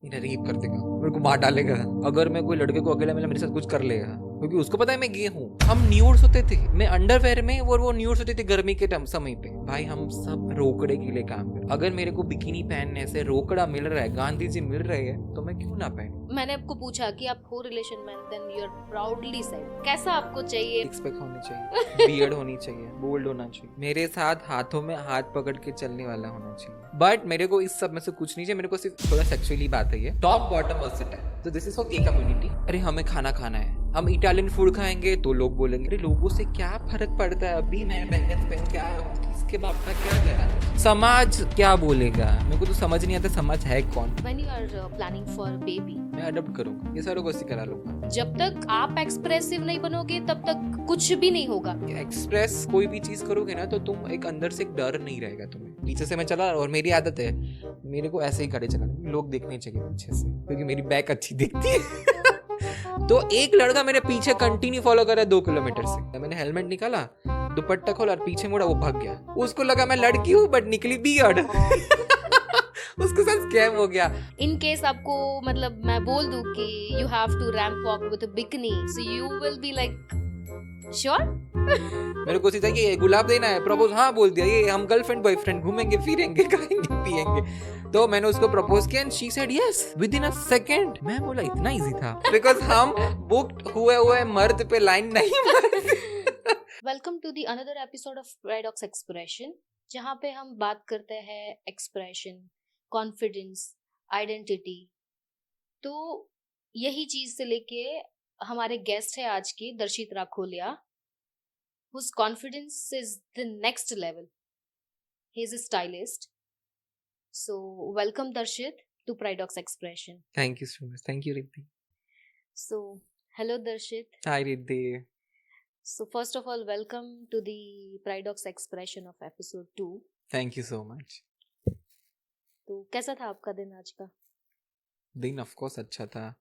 इन्हें रेप कर देगा, मेरे को मार डालेगा अगर मैं कोई लड़के को अकेला मिला मेरे साथ कुछ कर लेगा, क्योंकि उसको पता है मैं गे हूँ। हम न्यूड्स होते थे, मैं अंडरवेयर में और वो न्यूड्स होते थे गर्मी के समय पे। भाई हम सब रोकड़े के लिए काम कर, अगर मेरे को बिकिनी पहनने से रोकड़ा मिल रहा है, गांधी जी मिल रहे हैं, तो मैं क्यों ना पहनूं। मैंने आपको पूछा कि आप हो रिलेशन में, then you are proudly said कैसा आपको चाहिए। सिक्स पैक होनी चाहिए, बियर्ड होनी चाहिए, बोल्ड होना चाहिए, मेरे साथ हाथों में हाथ पकड़ के चलने वाला होना चाहिए। बट मेरे को इस सब में से कुछ नहीं चाहिए, मेरे को सिर्फ थोड़ा सेक्सुअली बात है, ये टॉप बॉटम वर्सेटाइल। तो this is for gay community. अरे हमें खाना खाना है, हम इटालियन फूड खाएंगे तो लोग बोलेंगे अरे लोगों से क्या फर्क पड़ता है, अभी मैं बैंगन पहन के आया हूँ, किसके बाप का क्या गया, समाज क्या बोलेगा। मेरे को तो समझ नहीं आता समाज है कौन। When you are planning for a baby, मैं अडॉप्ट करूंगा, ये सारों को करा लूंगा। जब तक आप एक्सप्रेसिव नहीं बनोगे तब तक कुछ भी नहीं होगा। एक्सप्रेस कोई भी चीज करोगे ना तो तुम एक अंदर से एक डर नहीं रहेगा तुम्हें। पीछे से मैं चला और मेरी आदत है मेरे को ऐसे ही खड़े चलाना, लोग देखने चाहिए पीछे से, क्योंकि मेरी बैक अच्छी दिखती है। तो एक लड़का मेरे पीछे कंटिन्यू फॉलो कर रहा है 2 किलोमीटर से। मैंने हेलमेट निकाला, दुपट्टा खोला और पीछे मुड़ा, वो भाग गया। उसको लगा मैं लड़की हूँ बट निकली बियर्ड। उसके साथ स्कैम हो गया। इन केस आपको मतलब मैं बोल दूं कि you have to ramp walk with a bikini, so you will be like sure. मेरे को सीधा ये गुलाब देना है, प्रपोज हाँ बोल दिया, ये हम गर्लफ्रेंड बॉयफ्रेंड घूमेंगे फिरेंगे खाएंगे पिएंगे। तो मैंने उसको प्रपोज किया and she said yes with in a second. मैं बोला इतना इजी था, बिकॉज हम बुक्ड हुए मर्द पे लाइन नहीं मारते। Welcome to the another episode of paradox expression, जहाँ पे हम बात करते हैं एक्सप्रेशन, कॉन्फिडेंस, आइडेंटिटी। तो यही चीज से लेके हमारे गेस्ट है आज की दर्शित राखोलिया, whose confidence is the next level. He is a stylist. So welcome Darshit to Pridox Expression. Thank you so much. Thank you, Riddhi. So hello Darshit. Hi, Riddhi. So first of all, welcome to the Pridox Expression of episode 2. Thank you so much. तो कैसा था आपका दिन आज का? दिन of course अच्छा था।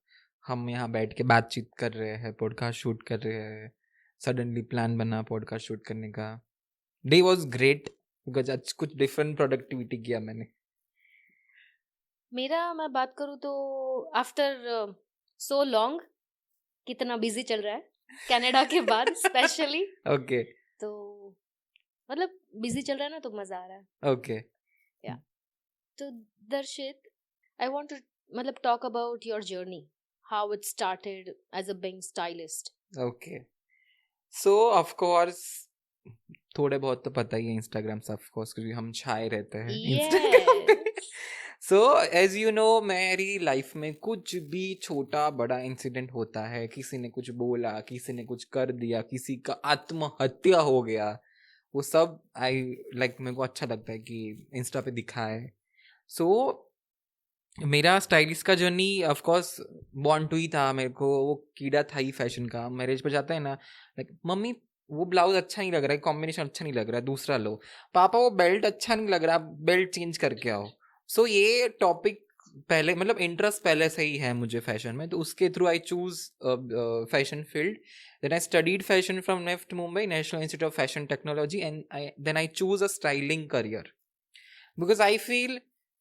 हम यहाँ बैठ के बातचीत कर रहे हैं, पॉडकास्ट शूट कर रहे हैं। सडनली प्लान बना पॉडकास्ट शूट करने का। डे वाज ग्रेट बिकॉज आज कुछ डिफरेंट प्रोडक्टिविटी किया मैंने। मेरा मैं बात करूँ तो आफ्टर सो लॉन्ग कितना बिजी चल रहा है कनाडा के बाद स्पेशली। ओके। तो मतलब बिजी चल रहा है ना, तो मजा आ रहा है। ओके। या तो दर्शित, आई वांट टू मतलब talk about your journey, how it started as a being stylist. Okay, so of course थोड़े बहुत तो पता ही है इंस्टाग्राम से, ऑफ कोर्स क्योंकि हम छाए रहते हैं इंस्टाग्राम पे। सो एज यू नो मेरी लाइफ में कुछ भी छोटा बड़ा इंसिडेंट होता है, किसी ने कुछ बोला, किसी ने कुछ कर दिया, किसी का आत्महत्या हो गया, वो सब आई लाइक मेरे को अच्छा लगता है कि इंस्टा पे दिखाए। सो मेरा स्टाइलिस्ट का journey of course born to ही था। मेरे को वो कीड़ा था ही फैशन का। मैरिज पर जाता है ना, लाइक मम्मी वो ब्लाउज अच्छा नहीं लग रहा है, कॉम्बिनेशन अच्छा नहीं लग रहा है, दूसरा लो। पापा वो बेल्ट अच्छा नहीं लग रहा, बेल्ट चेंज करके आओ। सो ये टॉपिक पहले मतलब इंटरेस्ट पहले से ही है मुझे फैशन में, तो उसके through I choose fashion field. Then I studied fashion from NIFT Mumbai National Institute of Fashion Technology and then I choose a styling career because I feel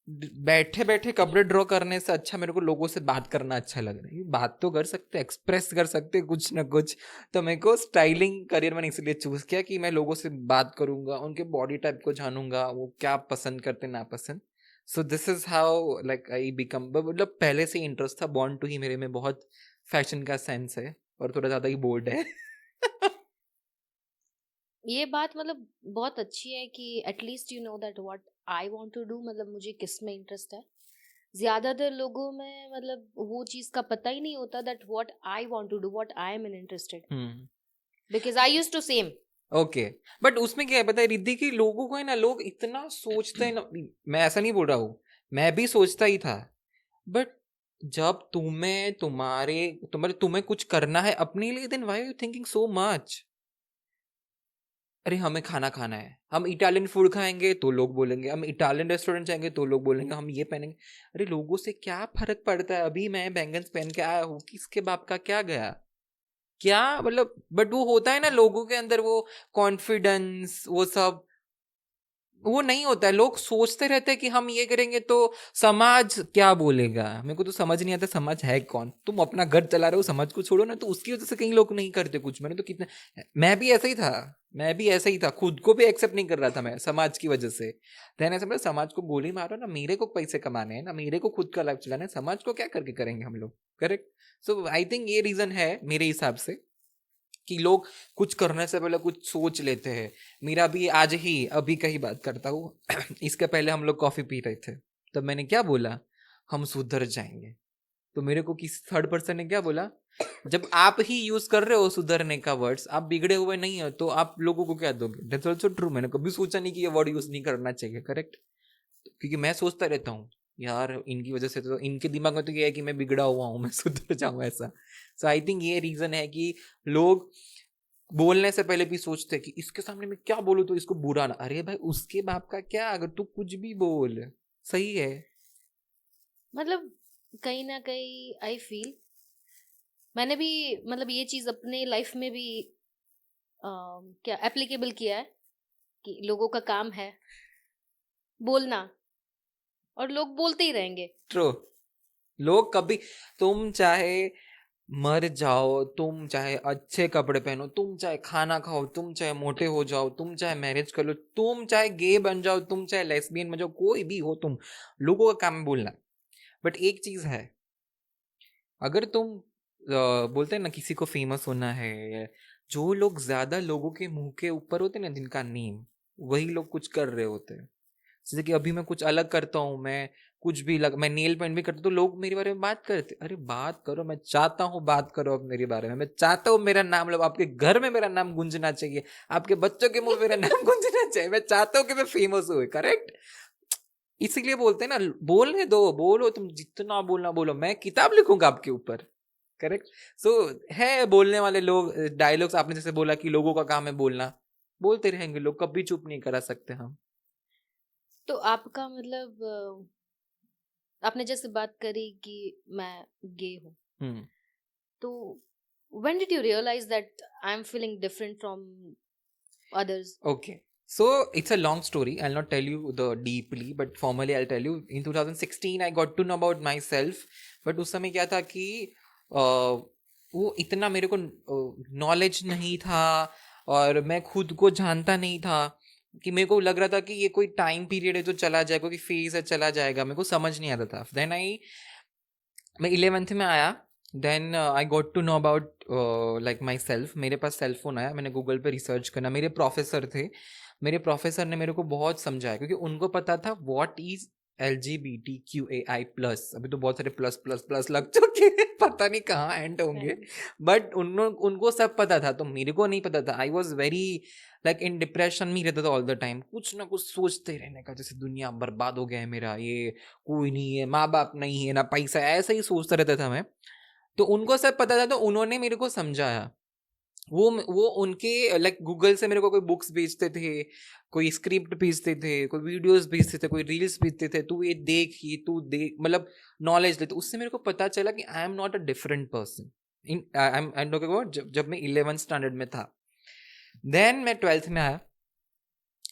बैठे बैठे कपड़े ड्रॉ करने से अच्छा मेरे को लोगों से बात करना अच्छा लग रहा है। बात तो कर सकते, एक्सप्रेस कर सकते कुछ ना कुछ। तो मेरे को स्टाइलिंग करियर मैंने इसलिए चूज किया कि मैं लोगों से बात करूंगा, उनके बॉडी टाइप को जानूंगा, वो क्या पसंद करते ना पसंद। So this is how like I become, मतलब पहले से इंटरेस्ट था, बॉर्न टू ही मेरे में बहुत फैशन का सेंस है और थोड़ा ज्यादा ही बोल्ड है। ये बात मतलब बहुत अच्छी है कि at least you know that what I want to do, मतलब मुझे किस में इंटरेस्ट है। ज्यादातर लोगों में मतलब वो चीज का पता ही नहीं होता that what I want to do, what I am interested, because I used to same. Okay, but उसमें क्या है पता है रिद्धि की, लोगों को है ना, लोग इतना सोचते हैं ना, मैं ऐसा नहीं बोल रहा हूँ, मैं भी सोचता ही था, बट जब तुम्हें कुछ करना है अपने लिए, then why are you thinking so much. अरे हमें खाना खाना है, हम इटालियन फूड खाएंगे तो लोग बोलेंगे, हम इटालियन रेस्टोरेंट जाएंगे तो लोग बोलेंगे हम ये पहनेंगे। अरे लोगों से क्या फर्क पड़ता है, अभी मैं बैंगन पहन के आया हूँ, किसके बाप का क्या गया, क्या मतलब। बट वो होता है ना लोगों के अंदर वो कॉन्फिडेंस, वो सब वो नहीं होता है। लोग सोचते रहते हैं कि हम ये करेंगे तो समाज क्या बोलेगा। मेरे को तो समझ नहीं आता समाज है कौन। तुम अपना घर चला रहे हो, समाज को छोड़ो ना। तो उसकी वजह से कई लोग नहीं करते कुछ। मैंने तो कितने, मैं भी ऐसा ही था, मैं भी ऐसा ही था, खुद को भी एक्सेप्ट नहीं कर रहा था मैं समाज की वजह से। देन ऐसा बोला समाज को गोली मारो ना, मेरे को पैसे कमाने हैं ना, मेरे को खुद का लाइफ चलाना है, समाज को क्या करके करेंगे हम लोग। करेक्ट। सो आई थिंक ये रीजन है मेरे हिसाब से कि लोग कुछ करने से पहले कुछ सोच लेते हैं। मेरा भी आज ही अभी का ही बात करता हूँ इसके पहले हम लोग कॉफी पी रहे थे, तब मैंने क्या बोला, हम सुधर जाएंगे। तो मेरे को किसी थर्ड पर्सन ने क्या बोला, जब आप ही यूज कर रहे हो सुधरने का वर्ड्स, आप बिगड़े हुए नहीं हो, तो आप लोगों को क्या दोगे। That's also true. मैंने कभी सोचा नहीं कि ये वर्ड यूज नहीं करना चाहिए। करेक्ट। क्योंकि मैं सोचता रहता हूँ यार इनकी वजह से, तो इनके दिमाग में तो ये है कि मैं बिगड़ा हुआ हूँ, मैं सुधर जाऊँ ऐसा। सो आई थिंक ये रीजन है कि लोग बोलने से पहले भी सोचते हैं कि इसके सामने मैं क्या बोलूं तो इसको बुरा ना। अरे भाई उसके बाप का क्या, अगर तू कुछ भी बोल सही है। मतलब कहीं ना कहीं आई फील मैंने भी मतलब ये चीज अपने लाइफ में भी क्या एप्लीकेबल किया है कि लोगों का काम है बोलना और लोग बोलते ही रहेंगे। ट्रू। लोग कभी, तुम चाहे मर जाओ, तुम चाहे अच्छे कपड़े पहनो, तुम चाहे खाना खाओ, तुम चाहे मोटे हो जाओ, तुम चाहे मैरिज कर लो, तुम चाहे गे बन जाओ, तुम चाहे लेस्बियन बन जाओ, कोई भी हो तुम, लोगों का काम है बोलना। बट एक चीज है, अगर तुम बोलते हैं ना किसी को फेमस होना है, जो लोग ज्यादा लोगों के मुंह के ऊपर होते हैं ना जिनका नेम, वही लोग कुछ कर रहे होते हैं। जैसे कि अभी मैं कुछ अलग करता हूँ, मैं कुछ भी मैं नेल पेंट भी करता हूँ, तो लोग मेरे बारे में बात करते। अरे बात करो, मैं चाहता हूँ बात करो अब मेरे बारे में, मैं चाहता हूँ मेरा नाम लो, आपके घर में मेरा नाम गूंजना चाहिए, आपके बच्चों के मुंह में मेरा नाम गूंजना चाहिए, मैं चाहता हूँ कि मैं फेमस हुए। करेक्ट। इसीलिए बोलते हैं ना, बोलने दो, बोलो, तुम जितना बोलना बोलो, मैं किताब लिखूंगा आपके ऊपर। करेक्ट। सो है बोलने वाले लोग, डायलॉग्स आपने जैसे बोला कि लोगों का काम है बोलना, बोलते रहेंगे लोग, कभी चुप नहीं करा सकते हम। तो आपका मतलब आपने जैसे बात करी कि मैं गे हूँ, तो when did you realize that I'm feeling different from others? Okay. So it's a long story. I'll not tell you the deeply, but formally I'll tell you. In 2016, I got to know about myself. But उस समय क्या था कि वो इतना मेरे को knowledge नहीं था, और मैं खुद को जानता नहीं था, कि मेरे को लग रहा था कि ये कोई टाइम पीरियड है जो चला जाएगा, कोई फेज है चला जाएगा। मेरे को समझ नहीं आता था। देन मैं 11th में आया। Then I got to know about like my self. मेरे पास सेल फोन आया, मैंने गूगल पे रिसर्च करना। मेरे प्रोफेसर थे, मेरे प्रोफेसर ने मेरे को बहुत समझाया, क्योंकि उनको पता था व्हाट इज LGBTQAI+। अभी तो बहुत सारे प्लस प्लस प्लस लग चुके हैं, पता नहीं कहाँ एंड होंगे, बट उनको सब पता था, तो मेरे को नहीं पता था। I was very like in depression में रहता था ऑल द टाइम, कुछ ना कुछ सोचते रहने का, जैसे दुनिया बर्बाद हो गया है मेरा, ये कोई नहीं है, माँ बाप नहीं है ना पैसा, ऐसा ही सोचता रहता था मैं। तो उनको सब पता था, तो उन्होंने मेरे को समझाया। वो उनके लाइक गूगल से मेरे को कोई बुक्स भेजते थे, कोई स्क्रिप्ट भेजते थे, कोई वीडियोस भेजते थे, कोई रील्स भेजते थे, तू ये देख, ये तू देख, मतलब नॉलेज ले। तो उससे मेरे को पता चला कि आई am not a different person. In I am talking about जब मैं 11th स्टैंडर्ड में था। देन मैं 12th में आया।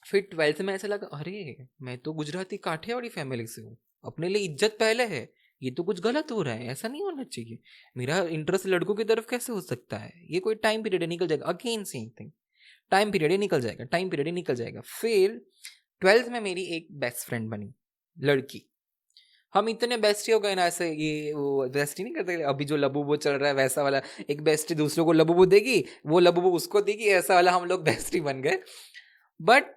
फिर 12th में ऐसा लगा, अरे मैं तो गुजराती काठियावाड़ी फैमिली से हूँ, अपने लिए इज्जत पहले है, ये तो कुछ गलत हो रहा है, ऐसा नहीं होना चाहिए, मेरा इंटरेस्ट लड़कों की तरफ कैसे हो सकता है, ये कोई टाइम पीरियड है, निकल जाएगा। Again same thing, time period ही निकल जाएगा, टाइम पीरियड ही निकल जाएगा। फिर 12th में मेरी एक बेस्ट फ्रेंड बनी, लड़की। हम इतने बेस्टी हो गए ना, ऐसे ये वो बेस्टी नहीं करते अभी जो लबूबो चल रहा है वैसा वाला, एक बेस्टी दूसरों को लबूबो देगी, वो लबूबो उसको देगी, ऐसा वाला हम लोग बेस्टी बन गए। बट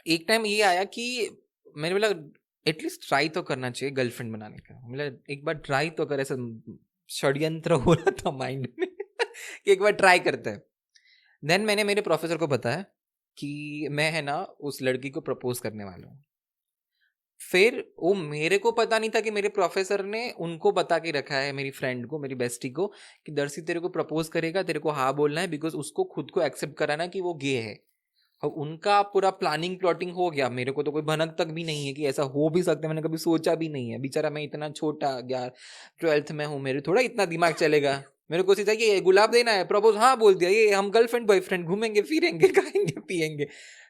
एक टाइम ये आया कि मैंने बोला एटलीस्ट ट्राई तो करना चाहिए गर्लफ्रेंड बनाने का, मतलब एक बार ट्राई तो कर। ऐसा षड्यंत्र हो रहा था माइंड में कि एक बार ट्राई करते हैं। देन मैंने मेरे प्रोफेसर को बताया कि मैं है ना उस लड़की को प्रपोज करने वाला हूँ। फिर वो मेरे को पता नहीं था कि मेरे प्रोफेसर ने उनको बता के रखा है, मेरी फ्रेंड को, मेरी बेस्टी को, कि दर्शी तेरे को प्रपोज करेगा, तेरे को हाँ बोलना है, बिकॉज उसको खुद को एक्सेप्ट कराना कि वो गे है। और उनका पूरा प्लानिंग प्लॉटिंग हो गया, मेरे को तो कोई भनक तक भी नहीं है कि ऐसा हो भी सकता है, मैंने कभी सोचा भी नहीं है। बेचारा मैं इतना छोटा, 12th में हूँ, मेरे थोड़ा इतना दिमाग चलेगा मेरे को सीधा ये गुलाब देना है, प्रपोज हाँ बोल दिया, ये हम गर्लफ्रेंड बॉयफ्रेंड घूमेंगे फिरेंगे खाएंगे पिएंगे।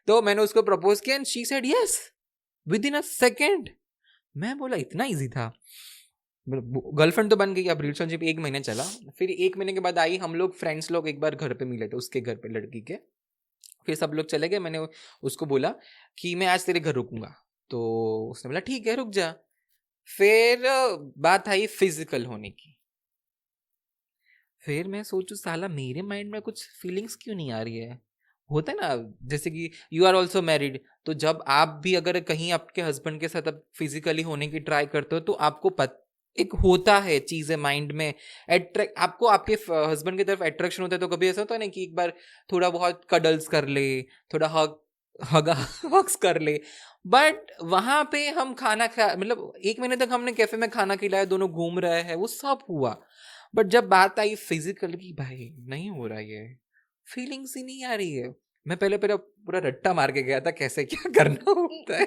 तो मैंने उसको प्रपोज किया and she said yes with in a second. मैं बोला इतना इजी था। गर्लफ्रेंड तो बन गई। अब रिलेशनशिप 1 महीने चला, फिर 1 महीने के बाद आई, हम लोग फ्रेंड्स लोग एक बार घर पे मिले थे, उसके घर पे लड़की के। फिर सब लोग चले गए, मैंने उसको बोला कि मैं आज तेरे घर रुकूंगा, तो उसने बोला ठीक है रुक जा। फिर बात आई फिजिकल होने की। फिर मैं सोचू साला मेरे माइंड में कुछ फीलिंग्स क्यों नहीं आ रही है। होता है ना, जैसे कि यू आर ऑल्सो मैरिड, तो जब आप भी अगर कहीं आपके हस्बैंड के साथ आप फिजिकली होने की ट्राई करते हो तो आपको एक होता है चीजें माइंड में, अट्रैक्ट आपको आपके हस्बैंड की तरफ अट्रैक्शन होता है। तो कभी ऐसा होता है ना कि एक बार थोड़ा बहुत कडल्स कर ले, थोड़ा हग्स कर ले। बट वहां पे हम खाना खा, मतलब 1 महीने तक हमने कैफे में खाना खिलाया, दोनों घूम रहे हैं, वो सब हुआ। बट जब बात आई फिजिकल की, भाई नहीं हो रहा ये, फीलिंग्स ही नहीं आ रही है। मैं पहले पूरा रट्टा मार के गया था कैसे क्या करना होता है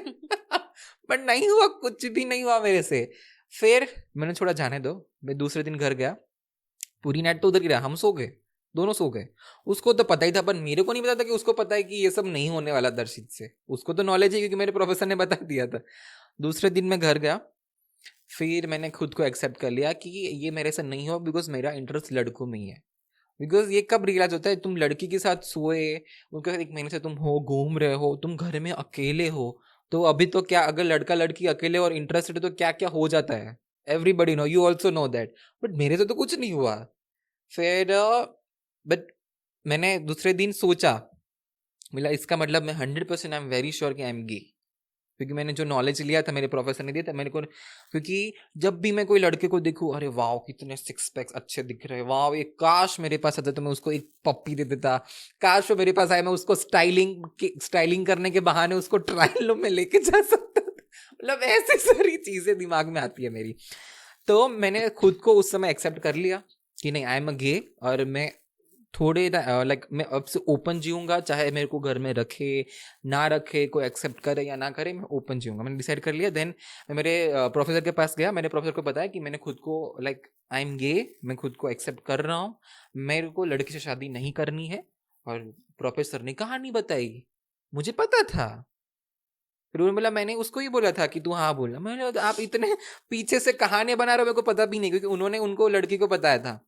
बट नहीं हुआ, कुछ भी नहीं हुआ मेरे से। फिर मैंने छोड़ा जाने दो, मैं दूसरे दिन घर गया, पूरी नाइट तो उधर ही रहा, हम सो गए, दोनों सो गए। उसको तो पता ही था, पर मेरे को नहीं पता था कि उसको पता है कि ये सब नहीं होने वाला दर्शित से। उसको तो नॉलेज है क्योंकि मेरे प्रोफेसर ने बता दिया था। दूसरे दिन मैं घर गया, फिर मैंने खुद को एक्सेप्ट कर लिया कि ये मेरे से नहीं हो, बिकॉज मेरा इंटरेस्ट लड़कों में ही है। बिकॉज ये कब रियलाइज होता है, तुम लड़की के साथ सोए, उनके साथ 1 महीने से तुम हो, घूम रहे हो, तुम घर में अकेले हो, तो अभी तो क्या, अगर लड़का लड़की अकेले और इंटरेस्टेड तो क्या क्या हो जाता है, everybody know, you also know that. But मेरे से तो कुछ नहीं हुआ। फिर बट मैंने दूसरे दिन सोचा, मिला इसका मतलब मैं 100% आई एम वेरी श्योर कि आई एम गे, क्योंकि मैंने जो नॉलेज लिया था मेरे प्रोफेसर ने दिया था मेरे को। क्योंकि जब भी मैं कोई लड़के को देखूं, अरे वाह कितने 6 पैक्स अच्छे दिख रहे हैं, वाह ये काश मेरे पास आता तो मैं उसको एक पप्पी दे देता, काश वो मेरे पास आए मैं उसको स्टाइलिंग करने के बहाने उसको ट्रायल रूम में लेके जा सकता था। मतलब ऐसी सारी चीजें दिमाग में आती है मेरी। तो मैंने खुद को उस समय एक्सेप्ट कर लिया कि नहीं आई एम अ गे, और मैं थोड़े लाइक मैं अब से ओपन जीऊंगा, चाहे मेरे को घर में रखे ना रखे, कोई एक्सेप्ट करे या ना करे, मैं ओपन जीऊंगा, मैंने डिसाइड कर लिया। देन मैं मेरे प्रोफेसर के पास गया, मैंने प्रोफेसर को बताया कि मैंने खुद को लाइक आई एम गे, मैं खुद को एक्सेप्ट कर रहा हूँ, मेरे को लड़की से शादी नहीं करनी है। और प्रोफेसर ने कहानी बताई, मुझे पता था। फिर उन्होंने बोला, मैंने उसको ही बोला था कि तू हाँ बोलना। मैंने बोला, आप इतने पीछे से कहानियां बना रहे हो, मेरे को पता भी नहीं, क्योंकि उन्होंने उनको लड़की को बताया था।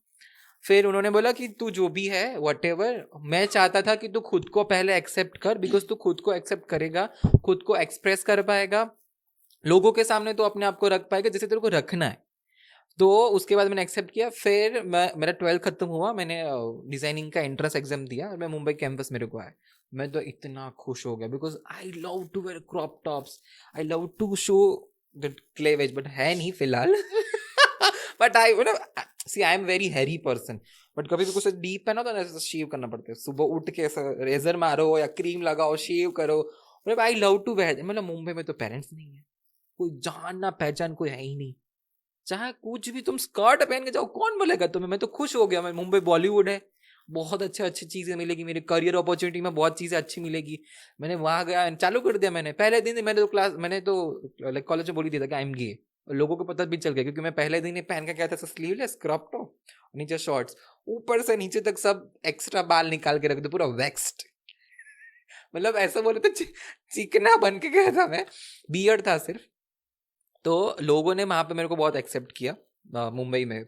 फिर उन्होंने बोला कि तू जो भी है व्हाटएवर, मैं चाहता था कि तू खुद को पहले एक्सेप्ट कर, बिकॉज तू खुद को एक्सेप्ट करेगा, खुद को एक्सप्रेस कर पाएगा, लोगों के सामने तो अपने आप को रख पाएगा जैसे तेरे को रखना है। तो उसके बाद मैंने एक्सेप्ट किया। फिर मेरा 12th खत्म हुआ, मैंने डिजाइनिंग का एंट्रेंस एग्जाम दिया और मैं मुंबई कैंपस मेरे को आया। मैं तो इतना खुश हो गया, because I love to wear crop tops, I love to show the cleavage, but है नहीं फिलहाल but I see I am very hairy person, but कभी भी कुछ डीप है ना तो ऐसा शेव करना पड़ता है, सुबह उठ के ऐसा रेजर मारो या क्रीम लगाओ, शेव करो। मतलब आई लव टू वेयर, मतलब मुंबई में तो पेरेंट्स नहीं है, कोई जान ना पहचान कोई है ही नहीं, चाहे कुछ भी तुम स्कर्ट पहन के जाओ कौन बोलेगा तुम्हें। मैं तो खुश हो गया, मैं मुंबई बॉलीवुड है, बहुत अच्छी चीजें मिलेगी, मेरे करियर अपॉर्चुनिटी में बहुत चीजें अच्छी मिलेगी। मैंने वहां गया, चालू कर दिया मैंने। पहले दिन मैंने तो लाइक कॉलेज में बोल ही दिया था कि आई एम गे, लोगों को पता भी चल गया, क्योंकि मैं पहले दिन ही पहन के गया था स्लीवलेस क्रॉप टॉप, नीचे शॉर्ट्स, ऊपर से नीचे तक सब एक्स्ट्रा बाल निकाल के रख दे, पूरा वैक्स्ड मतलब ऐसा बोले तो चिकना बन के गया था मैं, बियर्ड था सिर्फ। तो लोगों ने वहाँ पे मेरे को बहुत एक्सेप्ट किया मुंबई में,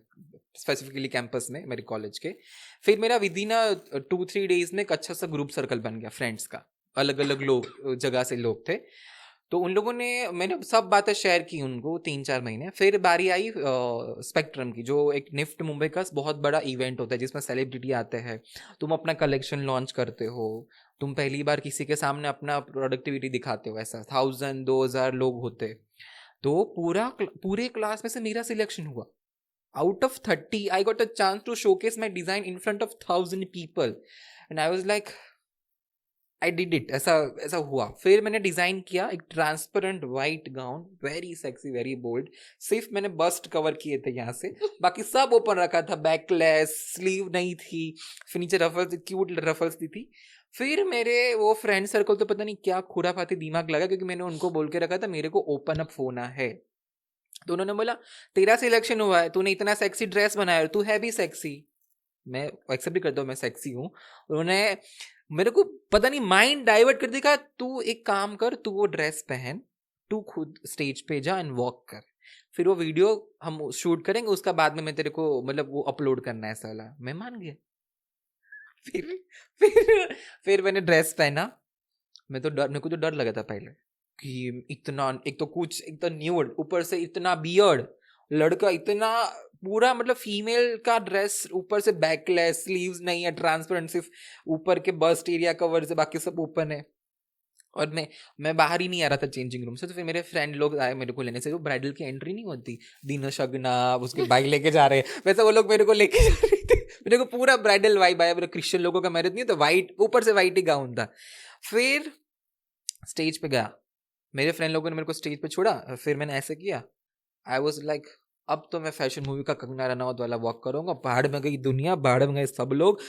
स्पेसिफिकली कैंपस में मेरे कॉलेज के। फिर मेरा विद इन 2-3 डेज में एक अच्छा सा ग्रुप सर्कल बन गया फ्रेंड्स का, अलग अलग लोग जगह से लोग थे। तो उन लोगों ने, मैंने सब बातें शेयर की उनको 3-4 महीने। फिर बारी आई स्पेक्ट्रम की, जो एक निफ्ट मुंबई का बहुत बड़ा इवेंट होता है जिसमें सेलिब्रिटी आते हैं, तुम अपना कलेक्शन लॉन्च करते हो, तुम पहली बार किसी के सामने अपना प्रोडक्टिविटी दिखाते हो, ऐसा 1000-2000 लोग होते। तो पूरे क्लास में से मेरा सिलेक्शन हुआ। Out of 30 I got a chance to showcase my design in front of 1000 people and I was like I did it. ऐसा हुआ। फिर मैंने डिजाइन किया एक transparent white gown, very sexy very bold. सिर्फ मैंने बस्ट कवर किए थे यहाँ से, बाकी सब ओपन रखा था, बैकलेस, स्लीव नहीं थी, फिर नीचे रफल्स, क्यूट रफल्स थी। फिर मेरे वो फ्रेंड सर्कल तो पता नहीं क्या खुराफाती दिमाग लगा, क्योंकि मैंने उनको बोल के रखा था मेरे को ओपन अप होना है। तो उन्होंने बोला तेरा सिलेक्शन हुआ है, तूने इतना सेक्सी ड्रेस बनाया, तू है भी सेक्सी, मैं एक्सेप्ट भी करता हूँ मैं सेक्सी हूँ, उन्होंने मेरे को पता नहीं माइंड डाइवर्ट कर दिया, तू एक काम कर, तू वो ड्रेस पहन, तू खुद स्टेज पे जा एंड वॉक कर, फिर वो वीडियो हम शूट करेंगे, उसका बाद में मैं तेरे को मतलब वो अपलोड करना है ऐसा वाला। मैं मान गया। फिर मैंने ड्रेस पहना, मेरे को तो डर लगा था पहले कि इतना, एक तो कुछ एक तो न्यूड, ऊपर से इतना बियर्ड लड़का, इतना पूरा मतलब फीमेल का ड्रेस, ऊपर से बैकलेस, स्लीव्स नहीं है, ट्रांसपेरेंट, सिर्फ ऊपर के बस्ट एरिया कवर से, बाकी सब ओपन है। और मैं बाहर ही नहीं आ रहा था चेंजिंग रूम से। तो फिर मेरे फ्रेंड लोग आए मेरे को लेने से, वो ब्राइडल की एंट्री नहीं होती, दीना शगना उसके बाइक लेके जा रहे हैं, वैसे वो लोग मेरे को लेके जा रहे थे। मेरे को पूरा ब्राइडल वाइब आया, मेरे क्रिश्चियन लोगों का मैरिज नहीं तो वाइट, ऊपर से वाइट ही गाउन था। फिर स्टेज पे गया, मेरे फ्रेंड लोगों ने मेरे को स्टेज पे छोड़ा, फिर मैंने ऐसे किया, आई वॉज लाइक अब तो मैं फैशन मूवी का कंगना रनौत वाला वॉक करूंगा, बाहर में गई दुनिया, बाहर में गए सब लोग,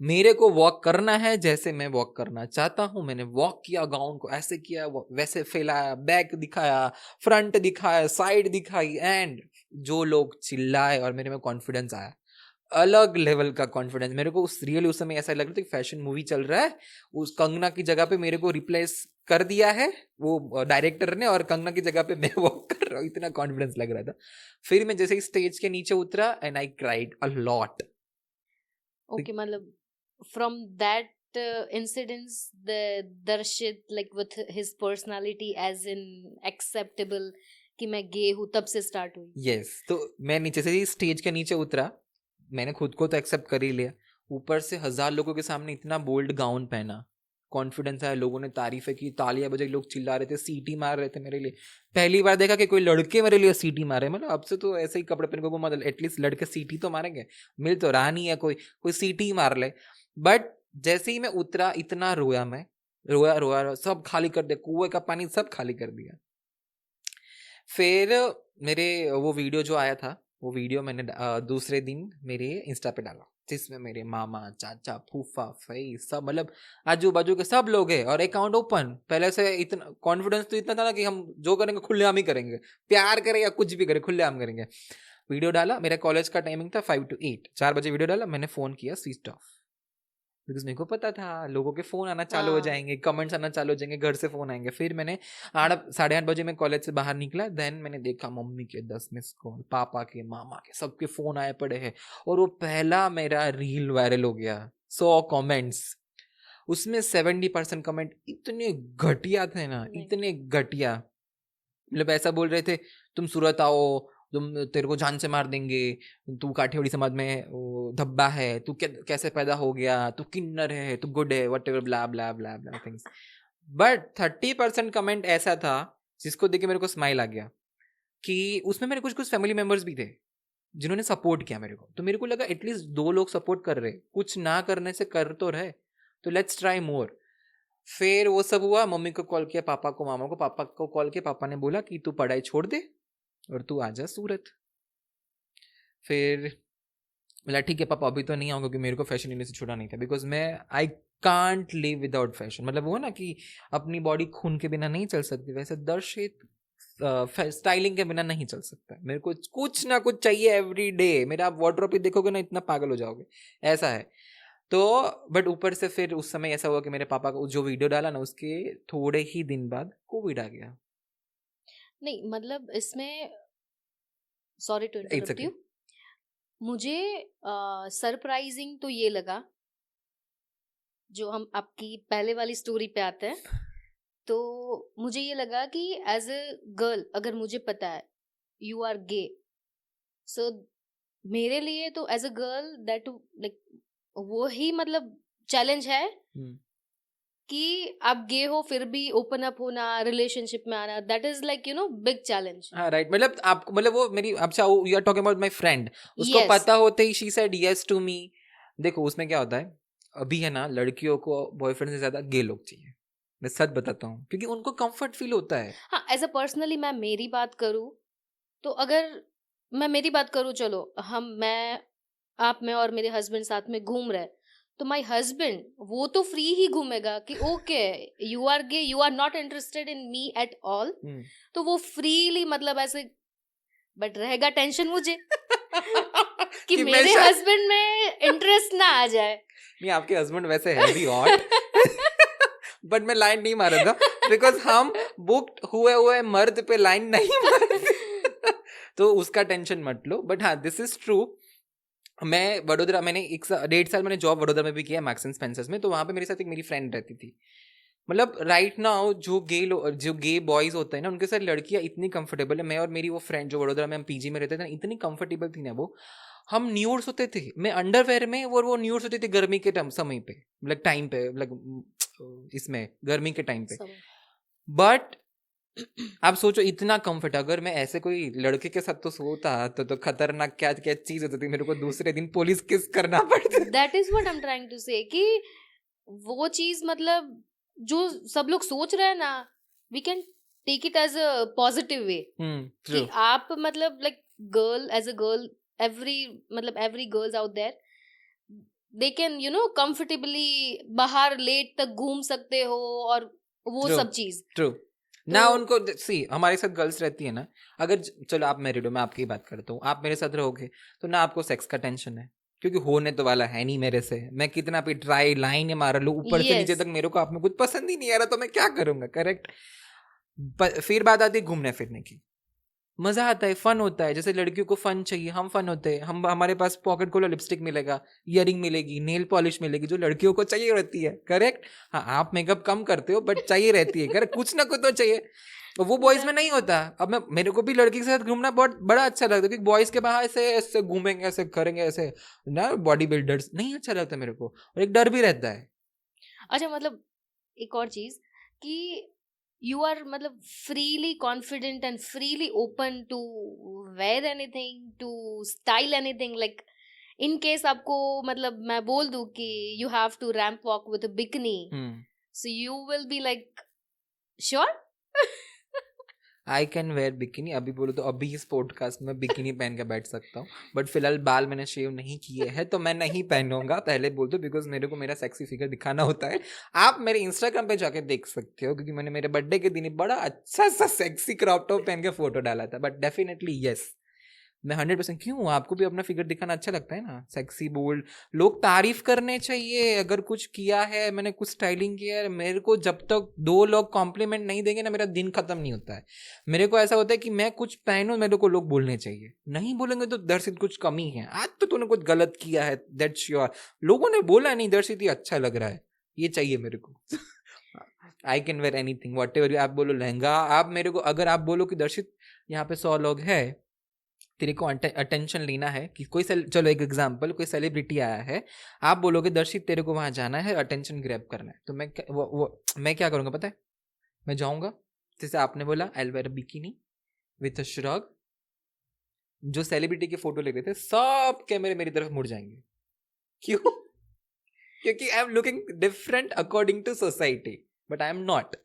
मेरे को वॉक करना है जैसे मैं वॉक करना चाहता हूं। मैंने वॉक किया, गाउन को ऐसे किया, वैसे फैलाया, बैक दिखाया, फ्रंट दिखाया, साइड दिखाई, एंड जो लोग चिल्लाए और मेरे में कॉन्फिडेंस आया, अलग लेवल का कॉन्फिडेंस। मेरे को उस समय ऐसा लग रहा था कि फैशन मूवी चल रहा है, उस कंगना की जगह पे मेरे को रिप्लेस कर दिया है वो डायरेक्टर ने, और कंगना की जगह पे मैं वॉक कर रहा हूँ, इतना कॉन्फिडेंस लग रहा था। फिर मैं जैसे ही स्टेज के नीचे उतरा and I cried a lot. Okay, मतलब from that incidents, the Darshit like with his personality as in acceptable कि मैं गे हूँ, तब से स्टार्ट हुई। यस, तो मैं नीचे से ही स्टेज के नीचे उतरा, मैंने खुद को तो एक्सेप्ट कर ही लिया, ऊपर से 1000 लोगों के सामने इतना बोल्ड गाउन पहना, कॉन्फिडेंस आया, लोगों ने तारीफें की, तालियां बजाई, लोग चिल्ला रहे थे, सीटी मार रहे थे मेरे लिए। पहली बार देखा कि कोई लड़के मेरे लिए सीटी मारे, मतलब अब से तो ऐसे ही कपड़े पहन को मतलब एटलीस्ट लड़के सीटी तो मारेंगे, मिल तो रहा नहीं है कोई सीटी मार ले। बट जैसे ही मैं उतरा, इतना रोया मैं, रोया, सब खाली कर दिया, कुएं का पानी सब खाली कर दिया। फिर मेरे वो वीडियो जो आया था, वो वीडियो मैंने दूसरे दिन मेरे इंस्टा पे डाला, जिसमें मेरे मामा, चाचा, फूफा, फई सब, मतलब आजू बाजू के सब लोग हैं, और अकाउंट ओपन। पहले से इतना कॉन्फिडेंस तो इतना था ना कि हम जो करेंगे खुलेआम ही करेंगे, प्यार करें या कुछ भी करें खुलेआम करेंगे। वीडियो डाला, मेरा कॉलेज का टाइमिंग था 5 to 8, 4 बजे वीडियो डाला, मैंने फोन किया स्विच ऑफ, बिकॉज मेरे को पता था लोगों के फोन आना चालू हो जाएंगे, कमेंट्स आना चालू हो जाएंगे, घर से फोन आएंगे। फिर मैंने 8:30 बजे मैं कॉलेज से बाहर निकला, देन मैंने देखा मम्मी के 10 मिस कॉल, पापा के, मामा के, सबके फोन आए पड़े हैं, और वो पहला मेरा रील वायरल हो गया, 100 कमेंट्स, उसमें 70% कमेंट इतने घटिया थे ना, इतने घटिया, मतलब ऐसा बोल रहे थे, तुम सूरत आओ, तुम तेरे को जान से मार देंगे, तू काठियावाड़ी समाज में धब्बा है, तू कैसे पैदा हो गया, तू किन्नर है, तू गुड है, what ever, blah blah blah blah things. But 30% comment ऐसा था जिसको देख के मेरे को स्माइल आ गया, कि उसमें मेरे कुछ फैमिली मेंबर्स भी थे जिन्होंने सपोर्ट किया मेरे को। तो मेरे को लगा एटलीस्ट 2 लोग सपोर्ट कर रहे, कुछ ना करने से कर तो रहे, तो लेट्स ट्राई मोर। फिर वो सब हुआ, मम्मी को कॉल किया, पापा को, मामा को, पापा को कॉल किया, पापा ने बोला कि तू पढ़ाई छोड़ दे और तू आ जा सूरत। फिर बोला ठीक है पापा, अभी तो नहीं आऊँगा, क्योंकि मेरे को फैशन इंडस्ट्री छोड़ा नहीं था, बिकॉज मैं I can't live without fashion. मतलब वो ना कि अपनी बॉडी खून के बिना नहीं चल सकती, वैसे दर्शित स्टाइलिंग के बिना नहीं चल सकता। मेरे को कुछ ना कुछ चाहिए एवरी डे। मेरा आप वार्डरोब भी देखोगे ना, इतना पागल हो जाओगे, ऐसा है। तो बट ऊपर से फिर उस समय ऐसा हुआ कि मेरे पापा को जो वीडियो डाला ना, उसके थोड़े ही दिन बाद कोविड आ गया। नहीं मतलब इसमें, सॉरी टू इंटरप्ट यू, मुझे सरप्राइजिंग तो ये लगा, जो हम आपकी पहले वाली स्टोरी पे आते हैं, तो मुझे ये लगा कि एज अ गर्ल अगर मुझे पता है यू आर गे, सो मेरे लिए तो as a girl that like वो ही मतलब चैलेंज है कि आप गे हो फिर भी ओपन अप होना, रिलेशनशिप में आना, that is like big challenge. हाँ राइट, मतलब आपको, मतलब वो मेरी, अच्छा you are talking about my friend, उसको Yes. पता होते ही she said yes to me. देखो उसमें क्या होता है, अभी है ना, लड़कियों को बॉयफ्रेंड से ज्यादा गे लोग चाहिए, मैं सच बताता हूँ, क्योंकि उनको कंफर्ट फील होता है। हाँ, एज अ पर्सनली मैं मेरी बात करूँ तो अगर मैं मेरी बात करूँ, चलो आप मैं और मेरे हस्बैंड साथ में घूम रहे, तो माय हस्बैंड वो तो फ्री ही घूमेगा कि okay you are gay, you are not interested in me at all, तो वो फ्रीली मतलब ऐसे बट रहेगा टेंशन मुझे कि कि मैं मेरे शायद- हस्बैंड में इंटरेस्ट ना आ जाए। नहीं, आपके हस्बैंड वैसे है भी हॉट, बट मैं लाइन नहीं मारूंगा बिकॉज हम बुक्ड हुए मर्द पे लाइन नहीं मारते। तो उसका टेंशन मत लो। बट हाँ, दिस इज ट्रू। मैं वडोदरा, मैंने 1.5 साल मैंने जॉब वडोदरा में भी किया, मैक्स एंड स्पेंसर्स में। तो वहां पे मेरे साथ एक मेरी फ्रेंड रहती थी। मतलब राइट नाउ जो गे बॉयज होते हैं ना, उनके साथ लड़कियां इतनी कंफर्टेबल है। मैं और मेरी वो फ्रेंड जो वडोदरा में हम पीजी में रहते थे ना, इतनी कंफर्टेबल थी ना वो। हम न्यूड्स होते थे, मैं अंडरवेयर में, वो न्यूड्स होते थे गर्मी के समय पे, मतलब टाइम पे, मतलब इसमें गर्मी के टाइम पे। बट आप सोचो इतना कंफर्ट, अगर मैं ऐसे कोई लड़के के साथ तो सोता तो खतरनाक क्या क्या चीज होती थी, मेरे को दूसरे दिन पुलिस केस करना पड़ता। That is what I am trying to say कि वो चीज मतलब जो सब लोग सोच रहे हैं ना, we can take it as a positive way कि आप मतलब like girl as a girl, every girls out there, they can comfortably बाहर लेट तक घूम सकते हो और वो सब चीज। ट्रू ना, उनको सी हमारे साथ गर्ल्स रहती है ना, अगर चलो आप मैरिड हो, मैं आपकी बात करता हूँ, आप मेरे साथ रहोगे तो ना आपको सेक्स का टेंशन है, क्योंकि होने तो वाला है नहीं मेरे से। मैं कितना भी ट्राई लाइन मार लूं ऊपर से नीचे तक, मेरे को आप में कुछ पसंद ही नहीं आ रहा तो मैं क्या करूंगा, करेक्ट। फिर बात आती है घूमने फिरने की। मजा आता है, फन होता है। जैसे लड़कियों को फन चाहिए, हम फन होते हैं, हमारे पास पॉकेट खोलो लिपस्टिक मिलेगा, इयरिंग मिलेगी, नेल पॉलिश मिलेगी, जो लड़कियों को चाहिए रहती है, करेक्ट। हाँ, आप मेकअप कम करते हो बट चाहिए रहती है, करेक्ट, कुछ ना कुछ तो चाहिए। वो बॉयज में नहीं होता। अब मेरे को भी लड़की के साथ घूमना बहुत बड़ा अच्छा लगता है, क्योंकि बॉयज के बाहर ऐसे ऐसे घूमेंगे, ऐसे करेंगे, ऐसे ना बॉडी बिल्डर्स नहीं अच्छा लगता मेरे को, और एक डर भी रहता है। अच्छा, मतलब एक और चीज कि you are मतलब freely confident and freely open to wear anything, to style anything, like in case आपको मतलब मैं बोल दूं कि you have to ramp walk with a bikini, so you will be like sure I can where bikini. अभी बोलो तो अभी इस पॉडकास्ट में बिकिनी पहन के बैठ सकता हूँ, बट फिलहाल बाल मैंने शेव नहीं किए हैं तो मैं नहीं पहनूंगा, पहले बोल दो, बिकॉज मेरे को मेरा सेक्सी फिगर दिखाना होता है। आप मेरे इंस्टाग्राम पे जाके देख सकते हो, क्योंकि मैंने मेरे बर्थडे के दिन ही बड़ा अच्छा सा सेक्सी क्रॉप टॉप पहन के फोटो डाला था। बट डेफिनेटली यस, मैं 100%। क्यों, आपको भी अपना फिगर दिखाना अच्छा लगता है ना, सेक्सी बोल्ड, लोग तारीफ करने चाहिए अगर कुछ किया है, मैंने कुछ स्टाइलिंग किया है। मेरे को जब तक 2 लोग कॉम्प्लीमेंट नहीं देंगे ना, मेरा दिन खत्म नहीं होता है। मेरे को ऐसा होता है कि मैं कुछ पहनूं, मेरे को लोग बोलने चाहिए, नहीं बोलेंगे तो दर्शित कुछ कमी है, आज तो तूने कुछ गलत किया है, दैट्स योर, लोगों ने बोला नहीं दर्शित ये अच्छा लग रहा है, ये चाहिए मेरे को। आई can wear anything, what ever. आप बोलो लहंगा, आप मेरे को अगर आप बोलो कि दर्शित यहाँ पे 100 लोग है, तेरे को अटेंशन लेना है कि कोई चलो एक एग्जांपल, कोई सेलिब्रिटी आया है, आप बोलोगे दर्शित तेरे को वहां जाना है, अटेंशन ग्रैब करना है, तो मैं क्या करूंगा पता है, मैं जाऊंगा, जैसे आपने बोला I will where a bikini with a shrug, जो सेलिब्रिटी की फोटो ले रहे थे सब कैमरे मेरी तरफ मुड़ जाएंगे। क्यों? क्योंकि I am looking different according to society, but I am not.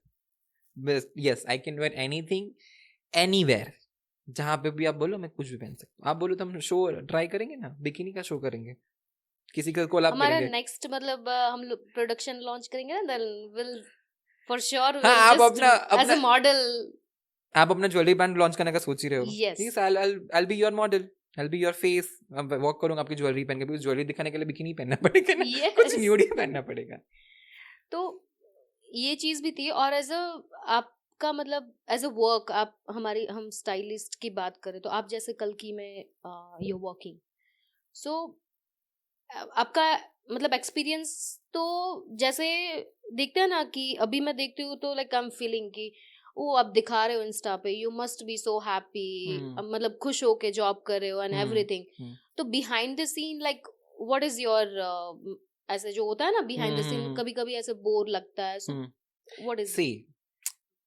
Yes, I can wear anything anywhere, जहां पे भी आप बोलो मैं कुछ भी पहन सकता हूँ। आप बोलो तो हम शो ट्राई करेंगे ना, बिकिनी का शो करेंगे, किसी का कोलैब हमारा करेंगे। नेक्स्ट मतलब हम लोग प्रोडक्शन लॉन्च करेंगे ना, देन विल फॉर श्योर हाँ, आप जस्ट अपना एज अ मॉडल। आप अपना ज्वेलरी ब्रांड लॉन्च करने का सोच ही रहे हो? Yes. Please I be your model, I be your face, walk करूंगा आपकी ज्वेलरी पहन के, बिकॉज ज्वेलरी दिखाने के लिए बिकिनी पहनना पड़ेगा ना, Yes. कुछ न्यूडी पहनना पड़ेगा। तो ये चीज भी थी, और एज अ आपका मतलब एज अ वर्क, आप हम स्टाइलिस्ट की बात करें तो आप जैसे कल की में यू वर्किंग, सो आपका मतलब एक्सपीरियंस तो जैसे देखते हैं ना कि अभी मैं देखती हूँ तो लाइक आई एम फीलिंग कि वो आप दिखा रहे हो इंस्टा पे, you must be so happy, मतलब खुश हो के जॉब कर रहे हो एंड एवरीथिंग। तो behind the scene like what is your, ऐसे जो होता है ना बिहाइंड द सीन, कभी कभी ऐसे बोर लगता है, सो what is see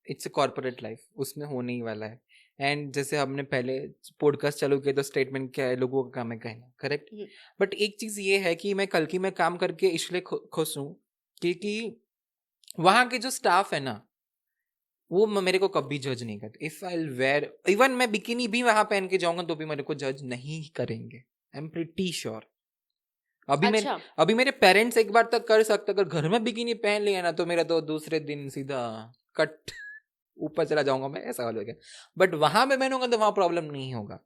it's a corporate life, उसमें होने ही वाला है। एंड जैसे हमने पहले पॉडकास्ट चालू किया तो स्टेटमेंट क्या है, लोगों का काम है कहना, करेक्ट। बट एक चीज ये है कि मैं कल की में काम करके इसलिए खुश हूँ क्योंकि वहां के जो स्टाफ है ना, वो मेरे को कभी जज नहीं करते। इफ आई वेयर, इवन मैं बिकिनी भी वहां पहन के जाऊंगा तो भी मेरे को जज नहीं करेंगे, आई एम प्रीटी श्योर। अभी मेरे पेरेंट्स एक बार तक कर सकते, अगर घर में बिकिनी पहन लिया ना तो मेरा तो दूसरे दिन सीधा कट। ऊपर चला जाऊंगा मैं, ऐसा वाला हो गया। बट वहां पे मैंने तो वहां प्रॉब्लम नहीं होगा,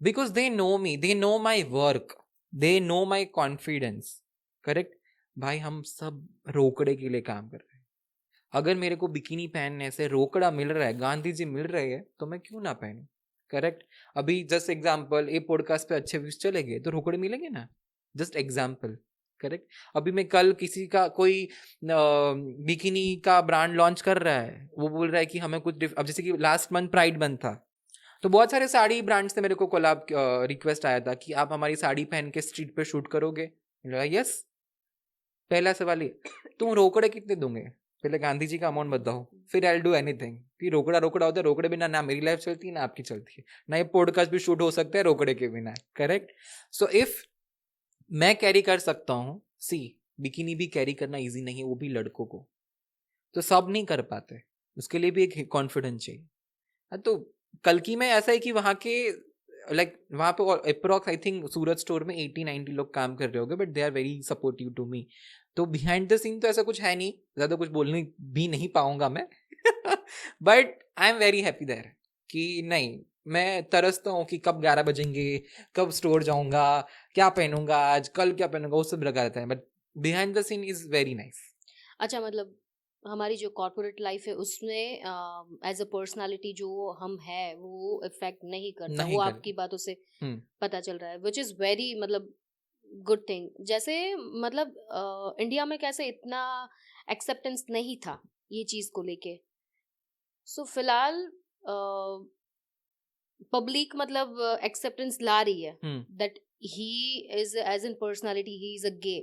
because they know me, they know my work, they know my confidence. Correct भाई, हम सब रोकड़े के लिए काम कर रहे हैं। अगर मेरे को बिकिनी पहनने से रोकड़ा मिल रहा है, गांधी जी मिल रहे हैं, तो मैं क्यों ना पहनूं। करेक्ट। अभी जस्ट एग्जाम्पल, ये पॉडकास्ट पे अच्छे व्यूज चले गए तो रोकड़े मिलेंगे ना, जस्ट एग्जाम्पल। करेक्ट। अभी मैं कल किसी का कोई बिकिनी का ब्रांड लॉन्च कर रहा है, वो बोल रहा है कि हमें कुछ अब जैसे कि लास्ट मंथ प्राइड मंथ था, तो बहुत सारे साड़ी ब्रांड से मेरे को कोलैब रिक्वेस्ट आया था कि आप हमारी साड़ी पहन के स्ट्रीट पे शूट करोगे। यस। पहला सवाल ही, तुम रोकड़े कितने दोगे, पहले गांधी जी का अमाउंट बताओ, फिर आई डू एनीथिंग। कि रोकड़ा रोकड़ा होता है, रोकड़े बिना ना मेरी लाइफ चलती है ना आपकी चलती है, ना ये पॉडकास्ट भी शूट हो सकता है रोकड़े के बिना। करेक्ट। सो इफ मैं कैरी कर सकता हूँ, सी बिकिनी भी कैरी करना इजी नहीं है, वो भी लड़कों को, तो सब नहीं कर पाते, उसके लिए भी एक कॉन्फिडेंस चाहिए। तो कल्कि में ऐसा है कि वहाँ के वहाँ पे approx I think Surat store में 80-90 लोग काम कर रहे होंगे, but they are very supportive to me. तो बिहाइंड द सीन तो ऐसा कुछ है नहीं, ज्यादा कुछ बोलने भी नहीं पाऊंगा मैं but I am very happy there कि नहीं, मैं तरसता हूँ कि कब 11 बजेंगे, कब स्टोर जाऊंगा, क्या पहनूंगा आज, कल क्या पहनूंगा, वो सब लगा रहता है, but behind the scene is very nice. अच्छा, मतलब हमारी जो कॉर्पोरेट लाइफ है उसमें एज अ पर्सनालिटी जो हम है वो इफेक्ट नहीं करता, नहीं वो कर आपकी बातों से हम्म पता चल रहा है, विच इज वेरी मतलब गुड थिंग। जैसे मतलब इंडिया में कैसे इतना एक्सेप्टेंस नहीं था ये चीज को लेके, सो फिलहाल पब्लिक मतलब एक्सेप्टेंस ला रही है that he is as in personality he is a gay,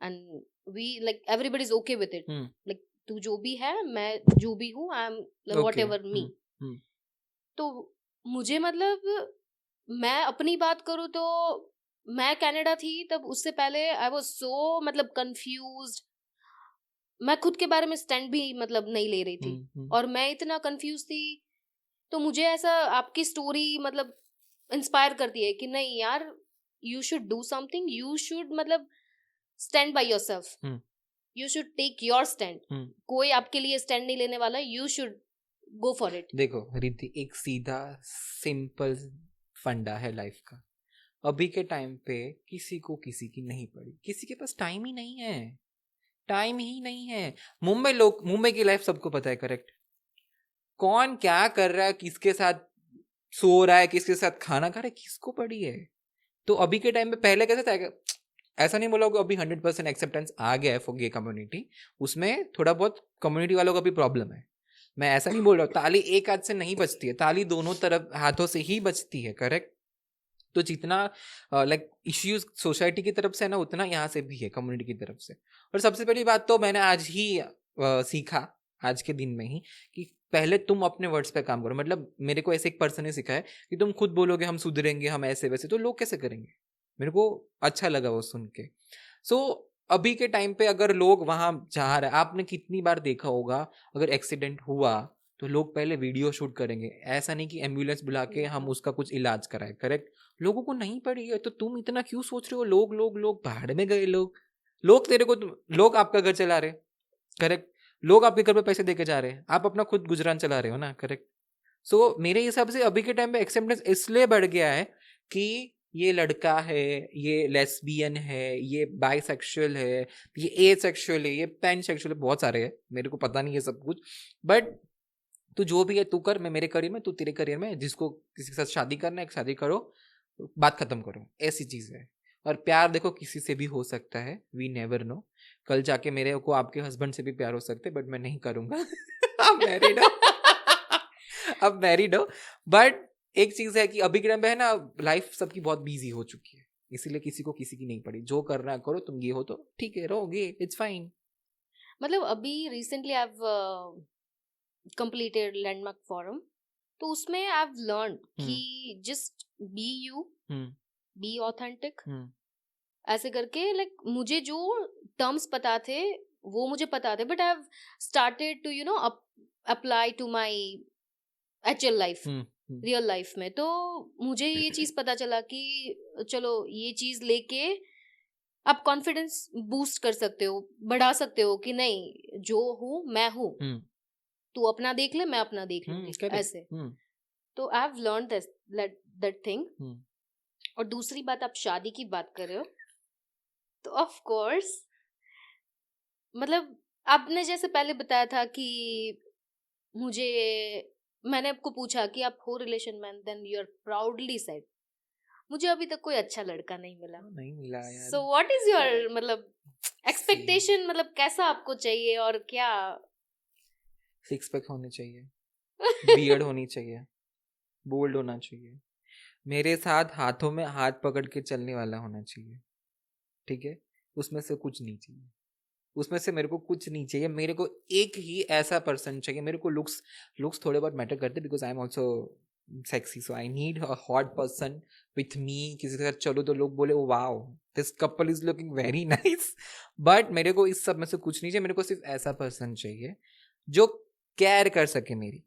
and we like everybody is okay with it, like तू जो भी है, मैं जो भी हूँ, I am whatever me. तो मुझे मतलब मैं अपनी बात करूँ तो मैं कनाडा थी तब, उससे पहले आई वाज सो मतलब कंफ्यूज्ड, मैं खुद के बारे में स्टैंड भी मतलब नहीं ले रही थी, और मैं इतना कंफ्यूज थी। तो मुझे ऐसा आपकी स्टोरी मतलब इंस्पायर करती है कि नहीं यार, you should do something, you should मतलब stand by yourself, you should take your stand, कोई आपके लिए स्टैंड नहीं लेने वाला, you should go for it. देखो रिद्धि, एक सीधा सिंपल फंडा है लाइफ का। अभी के टाइम पे किसी को किसी की नहीं पड़ी, किसी के पास टाइम ही नहीं है, टाइम ही नहीं है। मुंबई की लाइफ सबको पता है। करेक्ट। कौन क्या कर रहा है, किसके साथ सो रहा है, किसके साथ खाना खा रहा है, किसको पड़ी है। तो अभी के टाइम पे, पहले कैसे था, ऐसा नहीं बोला अभी 100% एक्सेप्टेंस आ गया है फॉर गे कम्युनिटी, उसमें थोड़ा बहुत कम्युनिटी वालों का भी प्रॉब्लम है। मैं ऐसा नहीं बोल रहा हूँ, ताली एक हाथ से नहीं बजती है, ताली दोनों तरफ हाथों से ही बजती है। करेक्ट। तो जितना इश्यूज सोसाइटी की तरफ से है ना, उतना यहाँ से भी है कम्युनिटी की तरफ से। और सबसे पहली बात तो मैंने आज ही सीखा, आज के दिन में ही, कि पहले तुम अपने वर्ड्स पे काम करो। मतलब मेरे को ऐसे एक पर्सन ने सिखाया कि तुम खुद बोलोगे हम सुधरेंगे, हम ऐसे वैसे, तो लोग कैसे करेंगे। मेरे को अच्छा लगा वो सुन के। सो अभी के टाइम पे अगर लोग वहां जा रहे, आपने कितनी बार देखा होगा, अगर एक्सीडेंट हुआ तो लोग पहले वीडियो शूट करेंगे, ऐसा नहीं कि एम्बुलेंस बुला के हम उसका कुछ इलाज कराए। करेक्ट। लोगों को नहीं पड़ी है तो तुम इतना क्यों सोच रहे हो, लोग लोग लोग भाड़ में गए, लोग तेरे को, लोग आपका घर चला रहे। करेक्ट। लोग आपके घर पे पैसे देके जा रहे हैं, आप अपना खुद गुजरान चला रहे हो ना। करेक्ट। सो मेरे हिसाब से अभी के टाइम पे एक्सेप्टेंस इसलिए बढ़ गया है कि ये लड़का है, ये लेस्बियन है, ये बाइसेक्सुअल है, ये एसेक्सुअल है, ये पैनसेक्सुअल है, बहुत सारे हैं, मेरे को पता नहीं है सब कुछ। बट तू जो भी है तू कर, मैं मेरे करियर में, तू तेरे करियर में, जिसको किसी के साथ शादी करना है शादी करो, बात खत्म करो, ऐसी चीज है। और प्यार देखो किसी से भी हो सकता है, वी नेवर नो, कल जाके मेरे को आपके हस्बैंड से भी प्यार हो सकते है, बट मैं नहीं करूंगा अब मैरिड हो अब मैरिड हो। बट एक चीज है कि अभी के टाइम पे है ना, लाइफ सबकी बहुत बिजी हो चुकी है, इसीलिए किसी को किसी की नहीं पड़ी। जो करना है करो, तुम ये हो तो ठीक है, रहोगे, इट्स फाइन। मतलब अभी recently I have completed landmark forum, तो उसमें आई हैव लर्न कि just be you, be authentic, ऐसे करके लाइक मुझे जो टर्म्स पता थे वो मुझे पता थे, but I have started to you know apply to my actual life, real life में। तो मुझे ये चीज पता चला कि चलो ये चीज लेके आप कॉन्फिडेंस बूस्ट कर सकते हो, बढ़ा सकते हो कि नहीं, जो हूँ मैं हूँ, तू अपना देख ले, मैं अपना देख लूंगी, ऐसे। तो I have learn that thing. और दूसरी बात, आप शादी की बात कर रहे हो, तो ऑफ कोर्स मतलब आपने जैसे पहले बताया था कि मुझे, मैंने आपको पूछा कि आप हो रिलेशन में, then you are proudly said मुझे अभी तक कोई अच्छा लड़का नहीं मिला यार। सो व्हाट इज योर मतलब एक्सपेक्टेशन, मतलब कैसा आपको चाहिए और क्या? 6 पैक होने चाहिए, बियर्ड होनी चाहिए, बोल्ड होना चाहिए, मेरे साथ हाथों में हाथ पकड़ के चलने वाला होना चाहिए, ठीक है? उसमें से कुछ नहीं चाहिए, उसमें से मेरे को कुछ नहीं चाहिए। मेरे को एक ही ऐसा पर्सन चाहिए। मेरे को लुक्स थोड़े बहुत मैटर करते, because I am also sexy, so I need a hot person with me. किसी के साथ चलो तो लोग बोले wow this couple is looking very nice. But मेरे को इस सब में से कुछ नहीं चाहिए। मेरे को सिर्फ ऐसा पर्सन चाहिए जो केयर कर सके मेरी।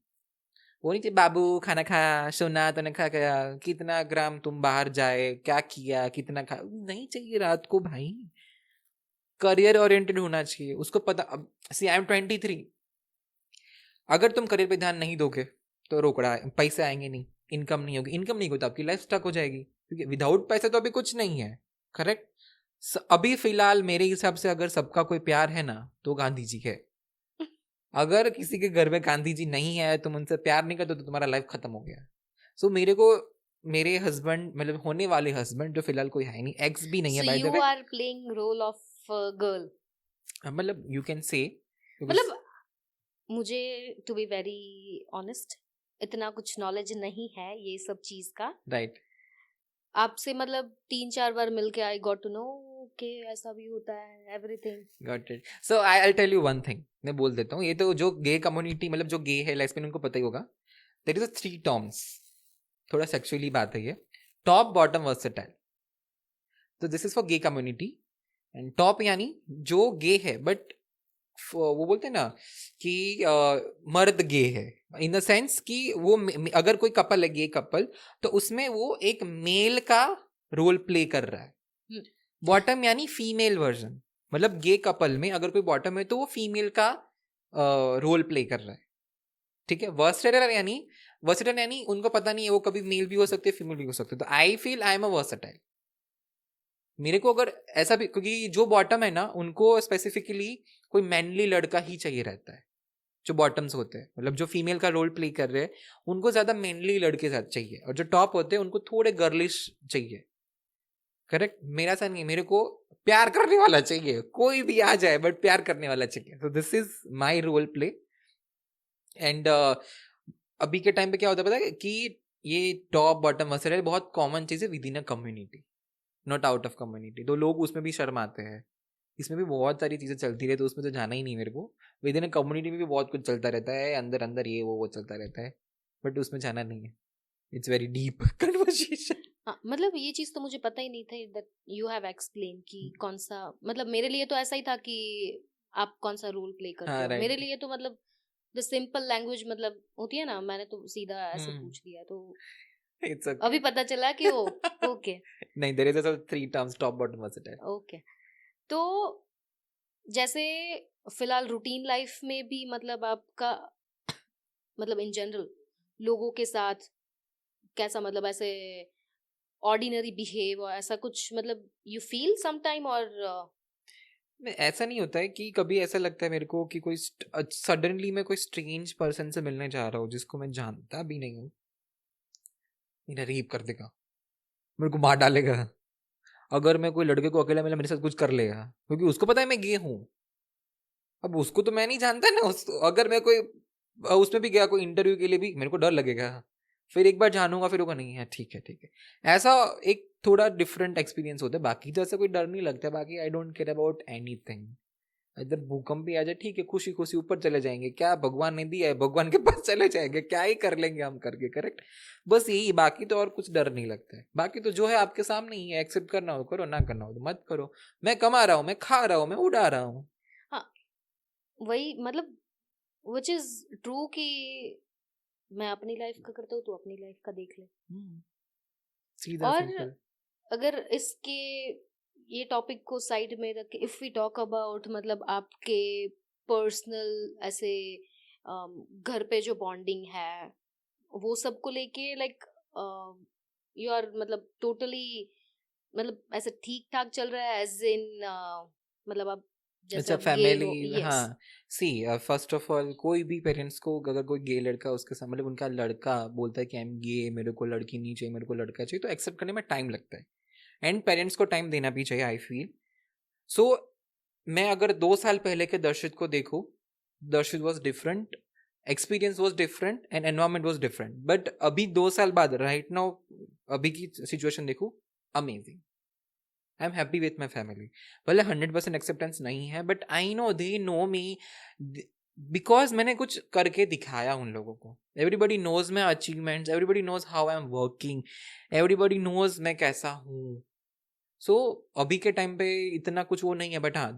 वो नहीं चाहिए बाबू खाना खा, सोना तूने खा गया, कितना ग्राम तुम बाहर जाए, क्या किया, कितना खा, नहीं चाहिए रात को भाई। करियर ओरिएंटेड होना चाहिए उसको पता। अब सी आई एम 23, अगर तुम करियर पे ध्यान नहीं दोगे तो रोकड़ा पैसे आएंगे नहीं, इनकम नहीं होगी। इनकम नहीं होगी तो आपकी लाइफ स्टक हो जाएगी, क्योंकि विदाउट पैसे तो अभी कुछ नहीं है, करेक्ट? अभी फिलहाल मेरे हिसाब से अगर सबका कोई प्यार है ना तो गांधी जी है। अगर किसी के घर में गांधी जी नहीं है, तुम उनसे प्यार नहीं करते तो तुम्हारा लाइफ खत्म हो गया। सो मेरे को मेरे हस्बैंड, मतलब होने वाले हस्बैंड, जो फिलहाल कोई है नहीं, एक्स भी नहीं है by the way. You are playing role of girl, मतलब यू कैन से, मतलब मुझे टू बी वेरी ऑनेस्ट इतना कुछ नॉलेज नहीं है ये सब चीज का, राइट? आपसे मतलब 3-4 बार मिलके आई गॉट टू नो कि ऐसा भी होता है, everything got it. So I tell you one thing, मैं बोल देता हूँ। ये तो जो गे कम्युनिटी, मतलब जो गे है, लेस्बियन, उनको पता ही होगा। देयर इज अ 3 टर्म्स, थोड़ा सेक्सुअली बात है ये। Top, bottom, versatile. तो this is for gay community. And top यानी जो गे है, बट वो बोलते हैं ना कि मर्द गे है, इन द सेंस कि वो अगर कोई कपल है, गे कपल, तो उसमें वो एक मेल का रोल प्ले कर रहा है। बॉटम यानी फीमेल वर्जन, मतलब गे कपल में अगर कोई बॉटम है तो वो फीमेल का रोल प्ले कर रहा है, ठीक है? वर्सेटाइल यानी उनको पता नहीं है, वो कभी मेल भी हो सकते हैं, फीमेल भी हो सकते हैं। तो I feel I am a versatile. मेरे को अगर ऐसा भी, क्योंकि जो बॉटम है ना, उनको स्पेसिफिकली कोई मैनली लड़का ही चाहिए रहता है। जो बॉटम्स होते हैं, मतलब जो फीमेल का रोल प्ले कर रहे हैं, उनको ज्यादा मैनली लड़के साथ चाहिए। और जो टॉप होते हैं उनको थोड़े गर्लिश चाहिए, करेक्ट? मेरा सा नहीं, मेरे को प्यार करने वाला चाहिए, कोई भी आ जाए बट प्यार करने वाला चाहिए। तो this is my role play. And अभी के टाइम पे क्या होता है पता है कि ये टॉप बॉटम वर्सेटाइल बहुत कॉमन चीज है with in a community, not out of community. तो लोग उसमें भी शर्माते हैं। इसमें भी बहुत सारी चीजें चलती रहती है, तो उसमें तो जाना ही नहीं मेरे को। विद इन अ कम्युनिटी में भी बहुत कुछ चलता रहता है, अंदर अंदर ये वो चलता रहता है, बट उसमें जाना नहीं है। It's very deep conversation. हाँ, मतलब ये चीज तो मुझे पता ही नहीं था दैट यू हैव एक्सप्लेन कि कौन सा, मतलब मेरे लिए तो ऐसा ही था कि आप कौन सा रोल प्ले करते हो। मेरे लिए तो मतलब द सिंपल लैंग्वेज मतलब होती है ना, मैंने तो सीधा ऐसे पूछ दिया, तो इट्स ओके। अभी पता चला कि ओ ओके नहीं, there is also 3 terms, top bottom versatile. Okay. तो जैसे फिलहाल रूटीन लाइफ में भी मतलब आपका मतलब इन जनरल लोगों के साथ कैसा, मतलब ऐसे ऑर्डिनरी बिहेव और ऐसा कुछ, मतलब यू फील सम टाइम और ऐसा नहीं होता है कि कभी ऐसा लगता है मेरे को कि कोई सडनली मैं कोई स्ट्रेंज पर्सन से मिलने जा रहा हूँ जिसको मैं जानता भी नहीं हूँ, मेरा रेप कर देगा, मेरे को मार डालेगा। अगर मैं कोई लड़के को अकेला मिला, मेरे साथ कुछ कर लेगा, क्योंकि उसको पता है मैं गे हूँ। अब उसको तो मैं नहीं जानता ना। अगर मैं कोई उसमें भी गया कोई इंटरव्यू के लिए भी, मेरे को डर लगेगा। फिर एक बार जानूंगा, फिर होगा नहीं है, ठीक है ठीक है। ऐसा एक थोड़ा डिफरेंट एक्सपीरियंस होता है। बाकी तो ऐसा कोई डर नहीं लगता। बाकी I don't care about anything. इधर भूकंप भी आ जाए, ठीक है, खुशी खुशी ऊपर चले जाएंगे। क्या भगवान ने दिया है, भगवान के पास चले जाएंगे, क्या ही कर लेंगे हम करके, करेक्ट? बस यही, बाकी तो और कुछ डर नहीं लगता है। बाकी तो जो है आपके सामने ही है, एक्सेप्ट करना हो करो, ना करना हो तो मत करो। मैं कमा रहा हूँ, मैं खा रहा हूँ, मैं उड़ा रहा हूँ। हाँ वही मतलब व्हिच इज ट्रू कि मैं अपनी लाइफ का करता हूँ तो अपनी लाइफ का देख ले। सीधा और सिंपल। अगर इसके ये टॉपिक को साइड में रख के इफ वी टॉक अबाउट मतलब आपके पर्सनल ऐसे घर पे जो बॉन्डिंग है वो सब को लेके लाइक यू आर मतलब टोटली मतलब ऐसे ठीक ठाक चल रहा है एज इन मतलब आप जैसे अच्छा आप गे हो फैमिली हाँ सी फर्स्ट ऑफ ऑल कोई भी पेरेंट्स को अगर कोई गे लड़का उसके साथ मतलब उनका लड़का बोलता है कि आई एम गे मेरे को लड़की नहीं चाहिए मेरे को लड़का चाहिए तो एक्सेप्ट करने में टाइम लगता है एंड पेरेंट्स को टाइम देना भी चाहिए आई फील सो मैं अगर 2 साल पहले के दर्शित को देखूं दर्शित was different experience was different and environment was different but अभी 2 साल बाद राइट नाउ अभी की सिचुएशन देखो amazing I am happy with my family भले 100% एक्सेप्टेंस नहीं है but I know they know me because मैंने कुछ करके दिखाया उन लोगों को everybody knows my achievements everybody knows how I am working everybody knows मैं कैसा हूँ सो अभी के टाइम पे इतना कुछ वो नहीं है बट हाँ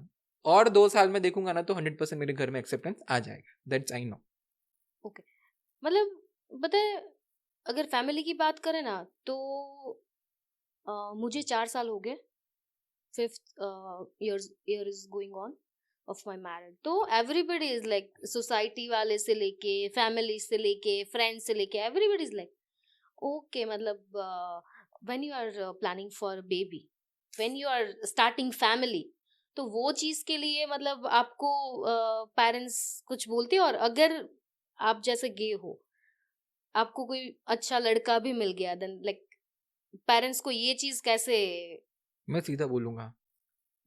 और 2 साल में देखूंगा ना तो 100% मेरे घर में एक्सेप्टेंस आ जाएगा दैट्स आई नो ओके मतलब पता है अगर फैमिली की बात करें ना तो मुझे 4 साल हो गए 5th year is going on of my married तो एवरीबडी इज लाइक सोसाइटी वाले से लेके फैमिली से लेके फ्रेंड्स से लेके एवरीबडी इज लाइक ओके मतलब when you are planning for baby when you are starting family तो वो चीज के लिए मतलब आपको पेरेंट्स कुछ बोलते हैं और अगर आप जैसे गे हो आपको कोई अच्छा लड़का भी मिल गया देन लाइक पेरेंट्स को ये चीज कैसे मैं सीधा बोलूंगा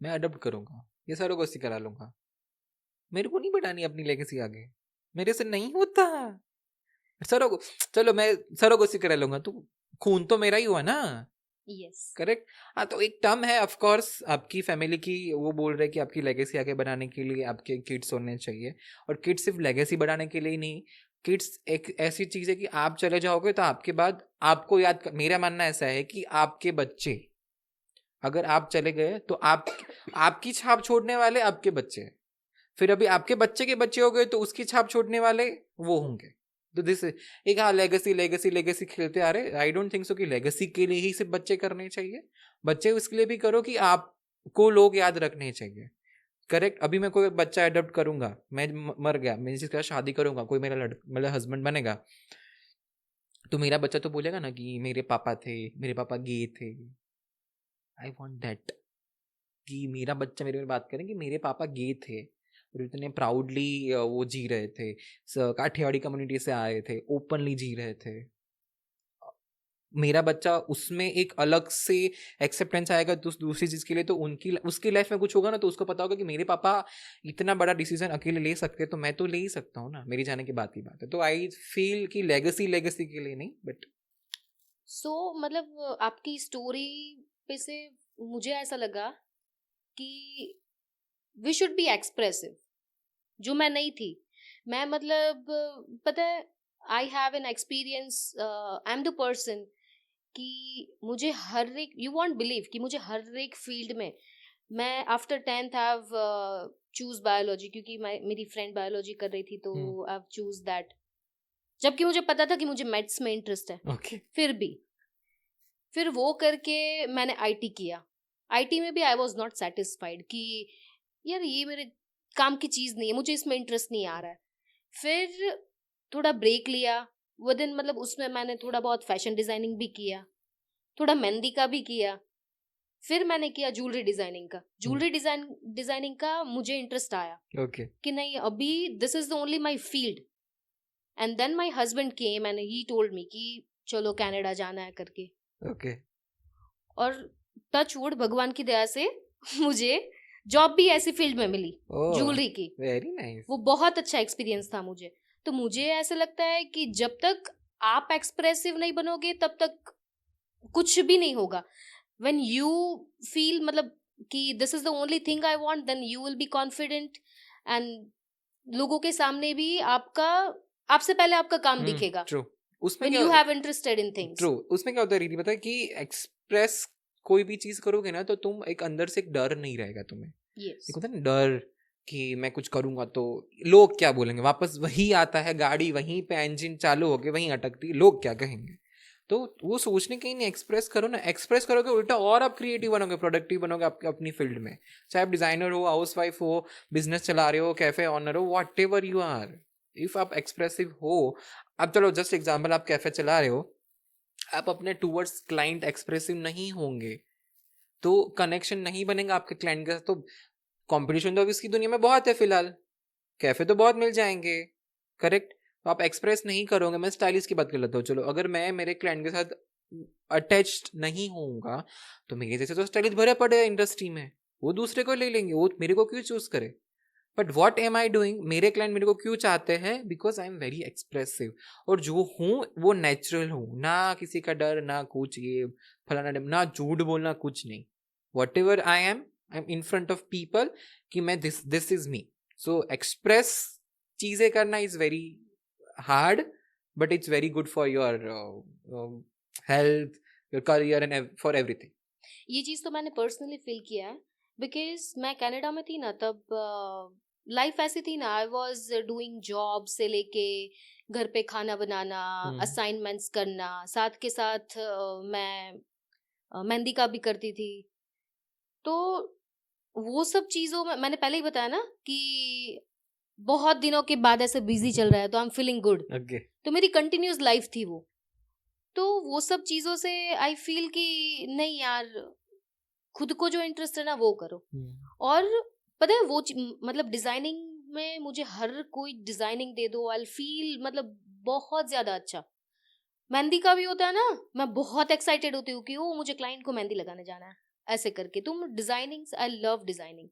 मैं अडॉप्ट करूंगा ये सारों को करा लूंगा मेरे को नहीं बढ़ानी अपनी लेगेसी आगे मेरे से नहीं होता सरों को चलो मैं सरोगोसी करा लूंगा तो खून तो मेरा ही हुआ ना यस करेक्ट हाँ तो एक टर्म है ऑफ कोर्स आपकी फैमिली की वो बोल रहे हैं कि आपकी लेगेसी आगे बढ़ाने के लिए आपके किड्स होने चाहिए और किड्स सिर्फ लेगेसी बढ़ाने के लिए ही नहीं किड्स एक ऐसी चीज है कि आप चले जाओगे तो आपके बाद आपको याद मेरा मानना ऐसा है कि आपके बच्चे अगर आप चले गए तो आपकी छाप छोड़ने वाले आपके बच्चे फिर अभी आपके बच्चे के बच्चे हो गए तो उसकी छाप छोड़ने वाले वो होंगे तो दिस एक हाँ लेगेसी लेगेसी लेगेसी खेलते आ रहे आई डोंट थिंक सो कि लेगेसी के लिए ही सिर्फ बच्चे करने चाहिए बच्चे उसके लिए भी करो कि आपको लोग याद रखने चाहिए करेक्ट अभी मैं कोई बच्चा अडॉप्ट करूंगा मैं मर गया मैं जिसके साथ शादी करूंगा कोई मेरा मेरा हस्बैंड बनेगा तो मेरा बच्चा तो बोलेगा ना कि मेरे पापा गे थे आई वॉन्ट दैट कि मेरा बच्चा मेरे में बात करें कि मेरे पापा गे थे और इतने प्राउडली वो जी रहे थे काठियावाड़ी कम्युनिटी से आए थे ओपनली जी रहे थे मेरा बच्चा उसमें एक अलग से एक्सेप्टेंस आएगा तो दूसरी चीज के लिए तो उसकी लाइफ में कुछ होगा ना तो उसको पता होगा कि मेरे पापा इतना बड़ा डिसीजन अकेले ले सकते तो मैं तो ले ही सकता हूँ ना मेरी जाने की बात ही बात है तो आई फील कि लेगेसी के लिए नहीं बट सो मतलब आपकी स्टोरी पे से मुझे ऐसा लगा कि वी शुड बी एक्सप्रेसिव जो मैं नहीं थी मैं मतलब पता है I have an experience I am the person कि मुझे हर एक यू वॉन्ट बिलीव कि मुझे हर एक फील्ड में मैं after 10th have choose biology क्योंकि मेरी फ्रेंड बायोलॉजी कर रही थी तो आई हैव चूज दैट जबकि मुझे पता था कि मुझे मैथ्स में इंटरेस्ट है okay. फिर वो करके मैंने आईटी किया आईटी में भी आई वाज नॉट सेटिस्फाइड कि यार ये मेरे काम की चीज नहीं है मुझे इसमें इंटरेस्ट नहीं आ रहा है फिर थोड़ा ब्रेक लिया वो दिन मतलब उसमें मैंने थोड़ा बहुत फैशन डिजाइनिंग भी किया थोड़ा मेहंदी का भी किया फिर मैंने किया ज्वेलरी डिजाइनिंग का मुझे इंटरेस्ट आया okay. कि नहीं अभी this is the only my field and then my husband came and he told me कि चलो कनाडा जाना है करके okay. और टच वुड भगवान की दया से मुझे जॉब भी ऐसी फील्ड में मिली ज्वेलरी की वेरी नाइस वो बहुत अच्छा एक्सपीरियंस था मुझे तो मुझे ऐसा लगता है कि जब तक आप एक्सप्रेसिव नहीं बनोगे तब तक कुछ भी नहीं होगा व्हेन यू फील मतलब कि this is the only thing I want then you will be confident and लोगों के सामने भी आपसे पहले आपका काम दिखेगा ट्रू उसमें when you have interested in things true उसमें क्या होता है रीति पता है कि एक्सप्रेस कोई भी चीज करोगे ना तो तुम एक अंदर से एक डर नहीं रहेगा तुम्हें एक होता है ना डर कि मैं कुछ करूंगा तो लोग क्या बोलेंगे वापस वही आता है गाड़ी वहीं पे इंजन चालू होके वहीं अटकती लोग क्या कहेंगे तो वो सोचने के ही नहीं एक्सप्रेस करो ना एक्सप्रेस करोगे उल्टा और आप क्रिएटिव बनोगे प्रोडक्टिव बनोगे आपके अपनी फील्ड में चाहे आप डिजाइनर हो हाउस वाइफ हो बिजनेस चला रहे हो कैफे ऑनर हो व्हाटएवर यू आर इफ आप एक्सप्रेसिव हो, अब चलो जस्ट एग्जांपल, आप कैफे चला रहे हो, आप अपने टूवर्ड्स क्लाइंट एक्सप्रेसिव नहीं होंगे तो कनेक्शन नहीं बनेगा आपके क्लाइंट के साथ। तो कंपटीशन तो अभी इसकी दुनिया में बहुत है फिलहाल, कैफे तो बहुत मिल जाएंगे, करेक्ट। तो आप एक्सप्रेस नहीं करोगे, मैं स्टाइलिश की बात कर लेता हूँ, चलो अगर मैं मेरे क्लाइंट के साथ अटैच्ड नहीं होऊंगा तो मेरे जैसे तो स्टाइलिश भरे पड़े हैं इंडस्ट्री में, वो दूसरे को ले लेंगे, वो मेरे को क्यों चूज करे। But what am I doing, मेरे क्लाइंट मेरे को क्यों चाहते हैं, because I am very expressive, और जो हूँ वो नेचुरल हूँ, ना किसी का डर, ना कुछ ये फलाना ना झूठ बोलना, कुछ नहीं। What ever I am in front of people कि मैं this is me. So express चीजें करना is very hard, but it's very good for your health, your career and for everything. ये चीज तो मैंने पर्सनली फील किया है, बिकॉज मैं कनाडा में थी ना, तब लाइफ ऐसी थी ना, आई वॉज डूइंग जॉब से लेके घर पे खाना बनाना, असाइनमेंट्स करना, साथ के साथ मैं मेहंदी का भी करती थी। तो वो सब चीजों में मैंने पहले ही बताया ना कि बहुत दिनों के बाद ऐसे बिजी चल रहा है तो आई एम फीलिंग गुड, तो मेरी कंटिन्यूस लाइफ थी वो। तो वो सब चीजों से आई फील कि नहीं यार, खुद को जो इंटरेस्ट है ना वो करो। और पता है वो मतलब डिजाइनिंग में मुझे हर कोई डिजाइनिंग दे दो, आई फील मतलब बहुत ज्यादा अच्छा। मेहंदी का भी होता है ना, मैं बहुत एक्साइटेड होती हूँ कि वो मुझे क्लाइंट को मेहंदी लगाने जाना है, ऐसे करके। तुम डिजाइनिंग, आई लव डिजाइनिंग।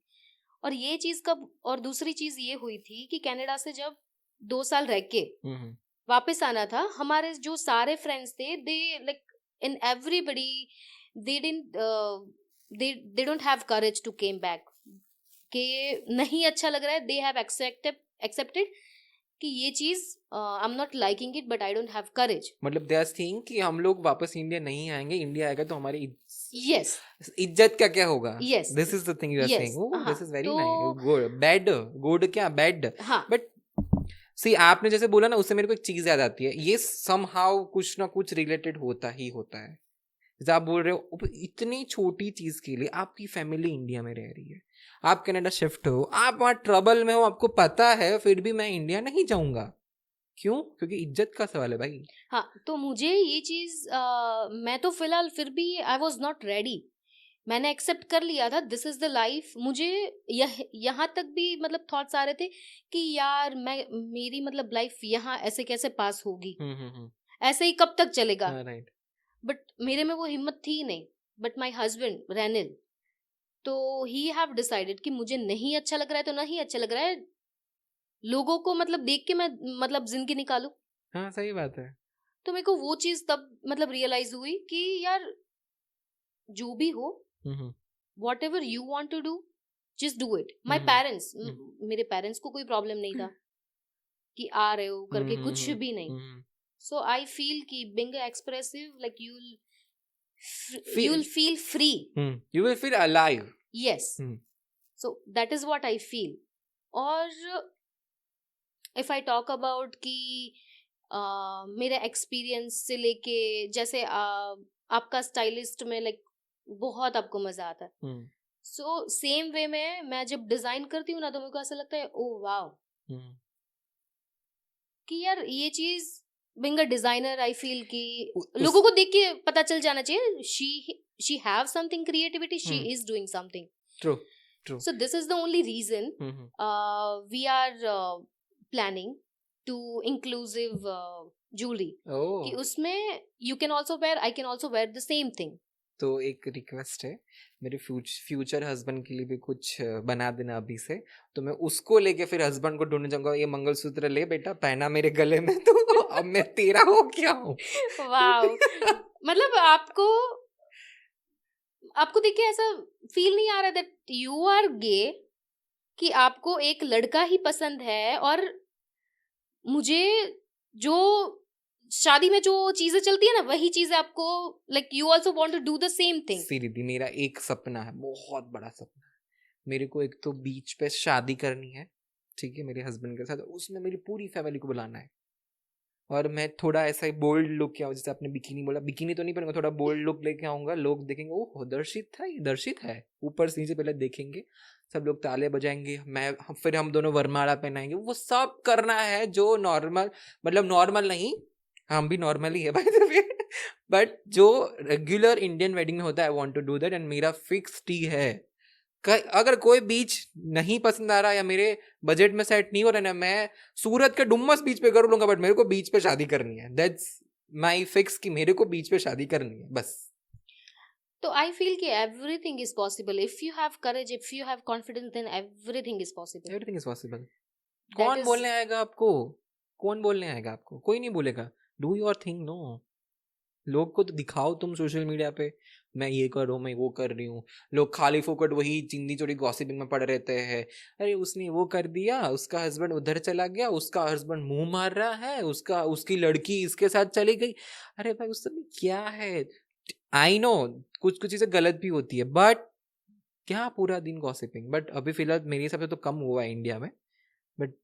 और ये चीज कब, और दूसरी चीज ये हुई थी कि कनाडा से जब 2 साल रह के वापस आना था, हमारे जो सारे फ्रेंड्स थे, they like in everybody, they didn't they don't have courage to came back, कि नहीं अच्छा लग रहा है, they have accepted कि ये चीज आई am not liking it, but I don't have courage. मतलब दे आर सेइंग कि हम लोग वापस इंडिया नहीं आएंगे, इंडिया आएगा तो हमारी यस इज्जत का क्या होगा। Yes this is the thing you are saying. Oh this is very तो नाइस। गुड बैड, गुड क्या बैड। हाँ, बट सी आपने जैसे बोला ना, उससे मेरे को एक चीज याद आती है, ये समहाउ कुछ ना कुछ रिलेटेड होता ही होता है। जैसे आप बोल रहे हो इतनी छोटी चीज के लिए आपकी फैमिली इंडिया में रह रही है, आप कनाडा शिफ्ट हो, आप वहाँ ट्रबल में हो, आपको पता है, फिर भी मैं इंडिया नहीं जाऊंगा। क्यों? क्योंकि इज्जत का सवाल है भाई। हाँ, तो मुझे ये चीज मैं तो फिलहाल फिर भी आई वॉज नॉट रेडी। मैंने एक्सेप्ट कर लिया था, दिस इज द लाइफ। मुझे यहाँ तक भी मतलब थॉट्स आ रहे थे कि यार मैं मेरी मतलब लाइफ यहाँ ऐसे कैसे पास होगी, ऐसे ही कब तक चलेगा। बट मेरे में वो हिम्मत थी नहीं। बट माई हस्बैंड रेनिल, तो ही हैव डिसाइडेड कि मुझे नहीं अच्छा लग रहा है तो नहीं अच्छा लग रहा है, लोगों को मतलब देख के मैं मतलब जिंदगी निकालू। हाँ सही बात है। तो मेरे को वो चीज तब मतलब रियलाइज हुई कि यार जो भी हो, whatever you want to do, just do it. My parents, मेरे पेरेंट्स को कोई प्रॉब्लम नहीं था कि आ रहे हो करके, कुछ भी नहीं। सो आई फील कि being expressive, like you'll feel free, you will feel alive. yes. So that is what I feel. और if I talk about कि मेरा एक्सपीरियंस से लेके, जैसे आपका स्टाइलिस्ट में लाइक बहुत आपको मजा आता है, सो सेम वे में मैं जब डिजाइन करती हूँ ना, तो मेरे को ऐसा लगता है ओ वाओ, कि यार ये चीज being a designer, I feel कि लोगों को देख के पता चल जाना चाहिए, she have something creativity, she is doing something. True. So this is the only reason we are planning to inclusive jewelry. कि उसमें you can also wear, I can also wear the same thing. तो एक request है, मेरे future husband के लिए भी कुछ बना देना अभी से, तो मैं उसको लेके फिर हस्बैंड को ढूंढने जाऊंगा, ये मंगलसूत्र ले बेटा, पहना मेरे गले में, तो अब मैं तेरा हो क्या हूँ। वाओ, मतलब आपको देख के ऐसा फील नहीं आ रहा दैट यू आर गे, कि आपको एक लड़का ही पसंद है, और मुझे जो शादी में जो चीजें चलती है ना, वही चीजें आपको like you also want to do the same thing. सीधी मेरा एक सपना है, बहुत बड़ा सपना है, मेरे को एक तो बीच पे शादी करनी है, ठीक है, मेरे हस्बैंड के साथ, उसमें मेरी पूरी फैमिली को बुलाना है, और मैं थोड़ा ऐसा ही बोल्ड लुक क्या जैसे आपने बिकिनी बोला, बिकिनी तो नहीं पहनूंगा, थोड़ा बोल्ड लुक लेके आऊंगा, लोग देखेंगे ओह दर्शित था, ये दर्शित है, ऊपर से नीचे पहले देखेंगे, सब लोग ताले बजाएंगे, फिर हम दोनों वरमाला पहनाएंगे, वो सब करना है जो नॉर्मल, मतलब नॉर्मल नहीं, हम भी नॉर्मल ही है बाय द वे, बट जो रेगुलर इंडियन वेडिंग में होता है, I want to do that, and मेरा फिक्स टी है। अगर कोई बीच नहीं पसंद आ रहा या मेरे बजट में सेट नहीं हो रहा ना, मैं सूरत के डुम्मस बीच पे कर लूंगा, बट मेरे को बीच पे शादी करनी है, दैट्स माय फिक्स, कि मेरे को बीच पे शादी करनी है बस। तो आई फील कि everything is possible if you have courage, if you have confidence, then everything is possible. Everything is possible. कौन बोलने आएगा आपको? कौन बोलने आएगा आपको? कोई नहीं बोलेगा। Do your thing. नो, लोग को तो दिखाओ तुम सोशल मीडिया पे, मैं ये कर रहा हूँ, मैं वो कर रही हूँ, लोग खाली फोकट वही चिंदी चोरी गॉसिपिंग में पड़े रहते हैं, अरे उसने वो कर दिया, उसका हस्बैंड उधर चला गया, उसका हस्बैंड मुंह मार रहा है, उसकी लड़की इसके साथ चली गई, अरे भाई उस समय क्या है। आई नो कुछ कुछ चीजें गलत भी होती है, बट क्या पूरा दिन गॉसिपिंग। बट अभी फिलहाल मेरे हिसाब से तो कम हुआ है इंडिया में, बट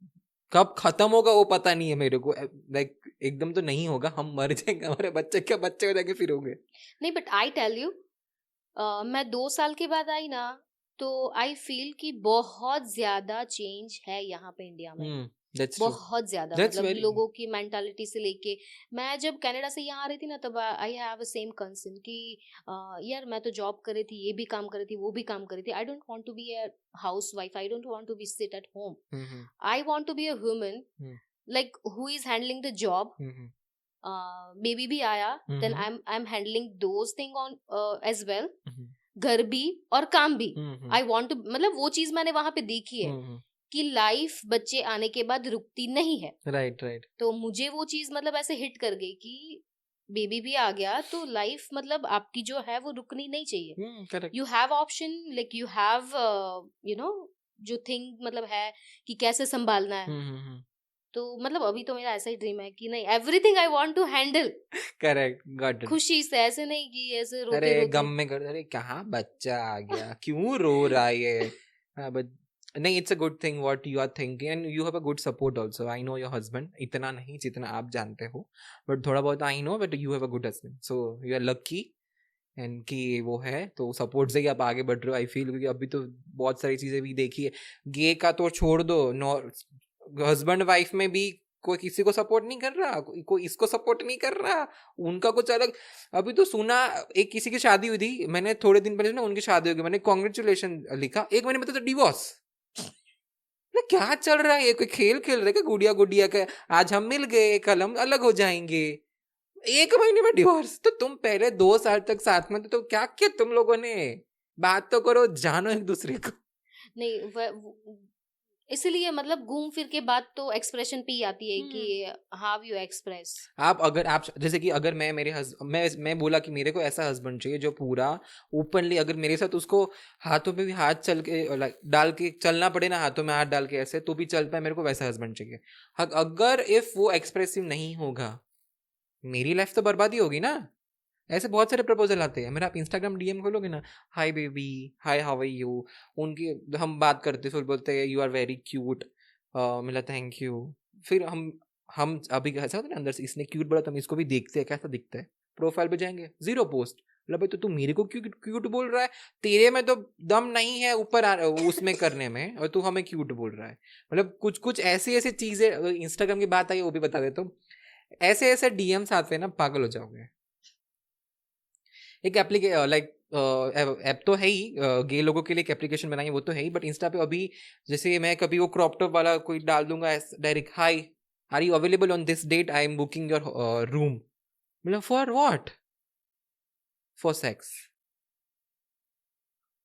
कब खत्म होगा वो पता नहीं है मेरे को, लाइक एकदम तो नहीं होगा, हम मर जाएंगे, हमारे बच्चे क्या बच्चे हो जाएंगे फिर होंगे। नहीं, बट आई टेल यू, मैं 2 साल के बाद आई ना, तो आई फील कि बहुत ज्यादा चेंज है यहाँ पे इंडिया में। बहुत ज्यादा, मतलब लोगों की मेंटालिटी से लेके। मैं जब कनाडा से यहाँ आ रही थी ना, तब I have a same concern कि यार मैं तो जॉब कर रही थी, ये भी काम कर रही थी, वो भी काम कर रही थी, I don't want to be a housewife, I don't want to be sit at home, I want to be a woman like who is handling the job. Baby भी आया, then I am handling those thing on as well, घर भी और काम भी। आई want to, मतलब वो चीज मैंने वहां पे देखी है कि लाइफ बच्चे आने के बाद रुकती नहीं है। राइट। तो मुझे वो चीज मतलब ऐसे हिट कर गई कि बेबी भी आ गया तो लाइफ मतलब आपकी जो है वो रुकनी नहीं चाहिए। You have option, like you have you know जो थिंग मतलब है कि कैसे संभालना है। तो मतलब अभी तो मेरा ऐसा ही ड्रीम है कि नहीं, everything I want to handle. Correct, got it. खुशी से, ऐसे नहीं कि ऐसे रोते अरे रोते गम में कर, अरे कहाँ बच्चा आ गया, क्यों रो रहा है ये। बट नहीं, it's a good thing what you are thinking, and you have a good support also. I know your husband, इतना नहीं जितना आप जानते हो, बट थोड़ा बहुत I know, but you have a good husband, so you are lucky and कि वो है, तो सपोर्ट से ही आप आगे बढ़ रहे हो। आई फील, क्योंकि अभी तो बहुत सारी चीजें भी देखी है, गे का तो छोड़ दो, हस्बैंड वाइफ में भी कोई किसी को सपोर्ट नहीं कर रहा, कोई इसको सपोर्ट नहीं कर रहा, उनका कुछ अलग। अभी तो सुना एक किसी की शादी हुई थी, मैंने थोड़े दिन पहले ना उनकी शादी हो गई, मैंने कांग्रेचुलेशन लिखा, एक महीने में तो डिवोर्स। क्या चल रहा है, ये कोई खेल खेल रहे क्या गुड़िया गुड़िया का, आज हम मिल गए कल हम अलग हो जाएंगे, 1 महीने में डिवोर्स। तो तुम पहले 2 साल तक साथ में तो क्या किया तुम लोगों ने, बात तो करो, जानो एक दूसरे को। नहीं, इसलिए मतलब घूम फिर के बात तो एक्सप्रेशन पे ही आती है कि हाउ यू एक्सप्रेस। आप जैसे कि अगर मैं बोला कि मेरे को ऐसा हस्बैंड चाहिए जो पूरा ओपनली, अगर मेरे साथ उसको हाथों पे भी हाथ चल के डाल के चलना पड़े ना, हाथों में हाथ डाल के ऐसे तो भी चल पाए, मेरे को वैसा हस्बैंड चाहिए। अगर इफ वो एक्सप्रेसिव नहीं होगा, मेरी लाइफ तो बर्बादी होगी ना। ऐसे बहुत सारे प्रपोजल आते हैं मेरा, आप इंस्टाग्राम डीएम खोलोगे ना, hi baby, hi how are you, उनकी हम बात करते फिर बोलते हैं यू आर वेरी क्यूट, मिला थैंक यू, फिर हम अभी कैसा होता है ना अंदर से, इसने क्यूट बोला तो हम इसको भी देखते हैं कैसा दिखता है, प्रोफाइल पे जाएंगे 0 पोस्ट, मतलब भाई तो तू मेरे को क्यों क्यूट बोल रहा है, तेरे में तो दम नहीं है ऊपर उसमें करने में, और तू हमें क्यूट बोल रहा है। मतलब कुछ कुछ ऐसी ऐसी चीजें, इंस्टाग्राम की बात आई वो भी बता देता हूँ, ऐसे ऐसे डीएम्स आते हैं ना, पागल हो जाओगे। एक ऐप तो है ही, गे लोगों के लिए एक एप्लीकेशन बनाई है वो तो है ही, बट इंस्टा पे अभी जैसे मैं कभी वो क्रॉप टॉप वाला कोई डाल दूंगा direct, hi are you available on this date, I am booking your room, मतलब फॉर व्हाट, फॉर सेक्स,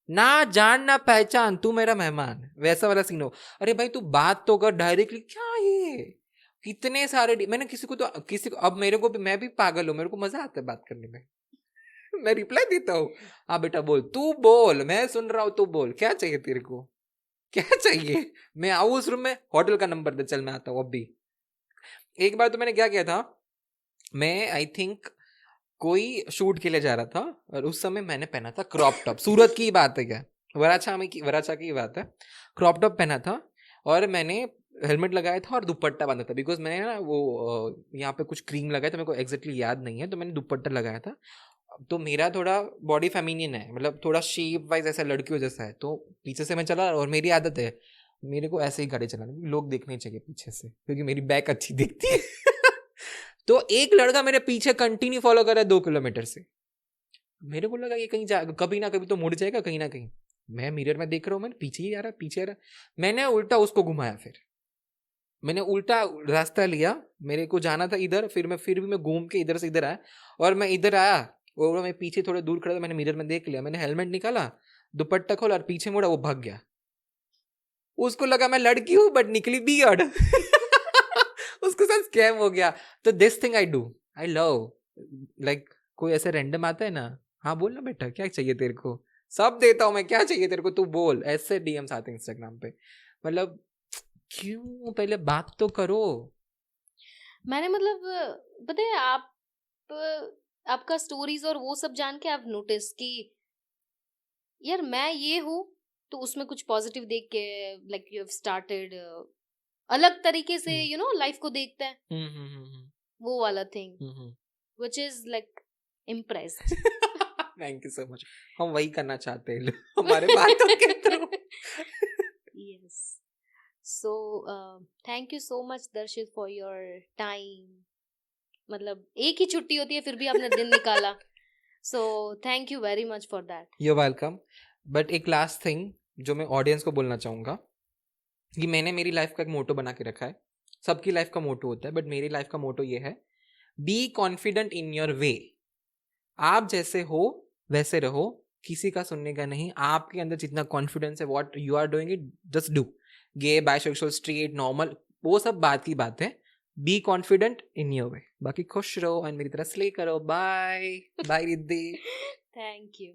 ना जान ना पहचान, तू मेरा मेहमान, वैसा वाला सीन हो। अरे भाई तू बात तो कर डायरेक्टली, क्या ये कितने सारे मैंने किसी को अब मेरे को भी, मैं भी पागल हूँ, मेरे को मजा आता है बात करने में। मैं रिप्लाई देता हूँ, हाँ बेटा बोल, तू बोल, मैं सुन रहा हूँ, तू बोल, क्या चाहिए तेरे को, क्या चाहिए, मैं आऊँ उस रूम में, होटल का नंबर दे, चल मैं आता हूँ अभी। एक बार तो मैंने क्या किया था, मैं आई थिंक कोई शूट के लिए जा रहा था, और उस समय मैंने पहना था क्रॉप टॉप, सूरत की बात है क्या, वराछा की बात है, क्रॉप टॉप पहना था, और मैंने हेलमेट लगाया था और दुपट्टा बांधा था, बिकॉज मैंने ना वो यहाँ पे कुछ क्रीम लगाया था, मेरे को एग्जैक्टली याद नहीं है, तो मैंने दुपट्टा लगाया था। तो मेरा थोड़ा बॉडी फेमिनियन है, मतलब थोड़ा शेप वाइज ऐसा लड़कियों जैसा है, तो पीछे से मैं चला, और मेरी आदत है मेरे को ऐसे ही गाड़ी चलाने, लोग देखने चाहिए पीछे से, क्योंकि मेरी बैक अच्छी दिखती है। तो एक लड़का मेरे पीछे कंटिन्यू फॉलो कर रहा है 2 किलोमीटर से। मेरे को लगा ये कहीं जा, कभी ना कभी तो मुड़ जाएगा कहीं ना कहीं। मैं मिरर में देख रहा हूँ, मैंने पीछे ही आ रहा, पीछे आ रहा। मैंने उल्टा उसको घुमाया, फिर मैंने उल्टा रास्ता लिया, मेरे को जाना था इधर, फिर भी मैं घूम के इधर से इधर आया, और मैं इधर आया, और मैं पीछे थोड़े दूर खड़ा था, मैंने मिरर में देख लिया, मैंने हेलमेट निकाला, दुपट्टा खोला और पीछे मुड़ा, वो भाग गया। उसको लगा मैं लड़की हूँ, बट निकली बियर्ड। उसके साथ स्कैम हो गया। तो this thing I do, I love, like कोई ऐसे रैंडम आता है ना, हाँ बोल ना बेटा क्या चाहिए तेरे को, सब देता हूँ मैं, क्या चाहिए तेरे को तू बोल, ऐसे डीएम्स आते हैं इंस्टाग्राम पे। मतलब क्यों, पहले बात तो करो। मैंने मतलब पता है आपका स्टोरीज और वो सब जान के आप नोटिस कि यार मैं ये हूँ, तो उसमें कुछ पॉजिटिव देख के लाइक यू हैव स्टार्टेड अलग तरीके से यू नो लाइफ को देखते हैं, वो वाला thing which is like impressed. Thank you so much, हम वही करना चाहते हैं हमारे बातों के through. Yes, so thank you so much दर्शित फॉर योर टाइम। मतलब एक ही छुट्टी होती है, फिर भी आपने दिन निकाला, so thank you very much for that. You welcome. But एक लास्ट थिंग जो मैं ऑडियंस को बोलना चाहूँगा, कि मैंने मेरी लाइफ का एक मोटो बना के रखा है। सबकी लाइफ का मोटो होता है, बट मेरी लाइफ का मोटो ये है, बी कॉन्फिडेंट इन योर वे। आप जैसे हो वैसे रहो, किसी का सुनने का नहीं। आपके अंदर जितना कॉन्फिडेंस है, what you are doing it, just do. Gay, bisexual, straight, normal, वो सब बात की बात है। Be confident in your way. बाकी खुश रहो, और मेरी तरह स्ले करो। Bye bye Riddhi. Thank you.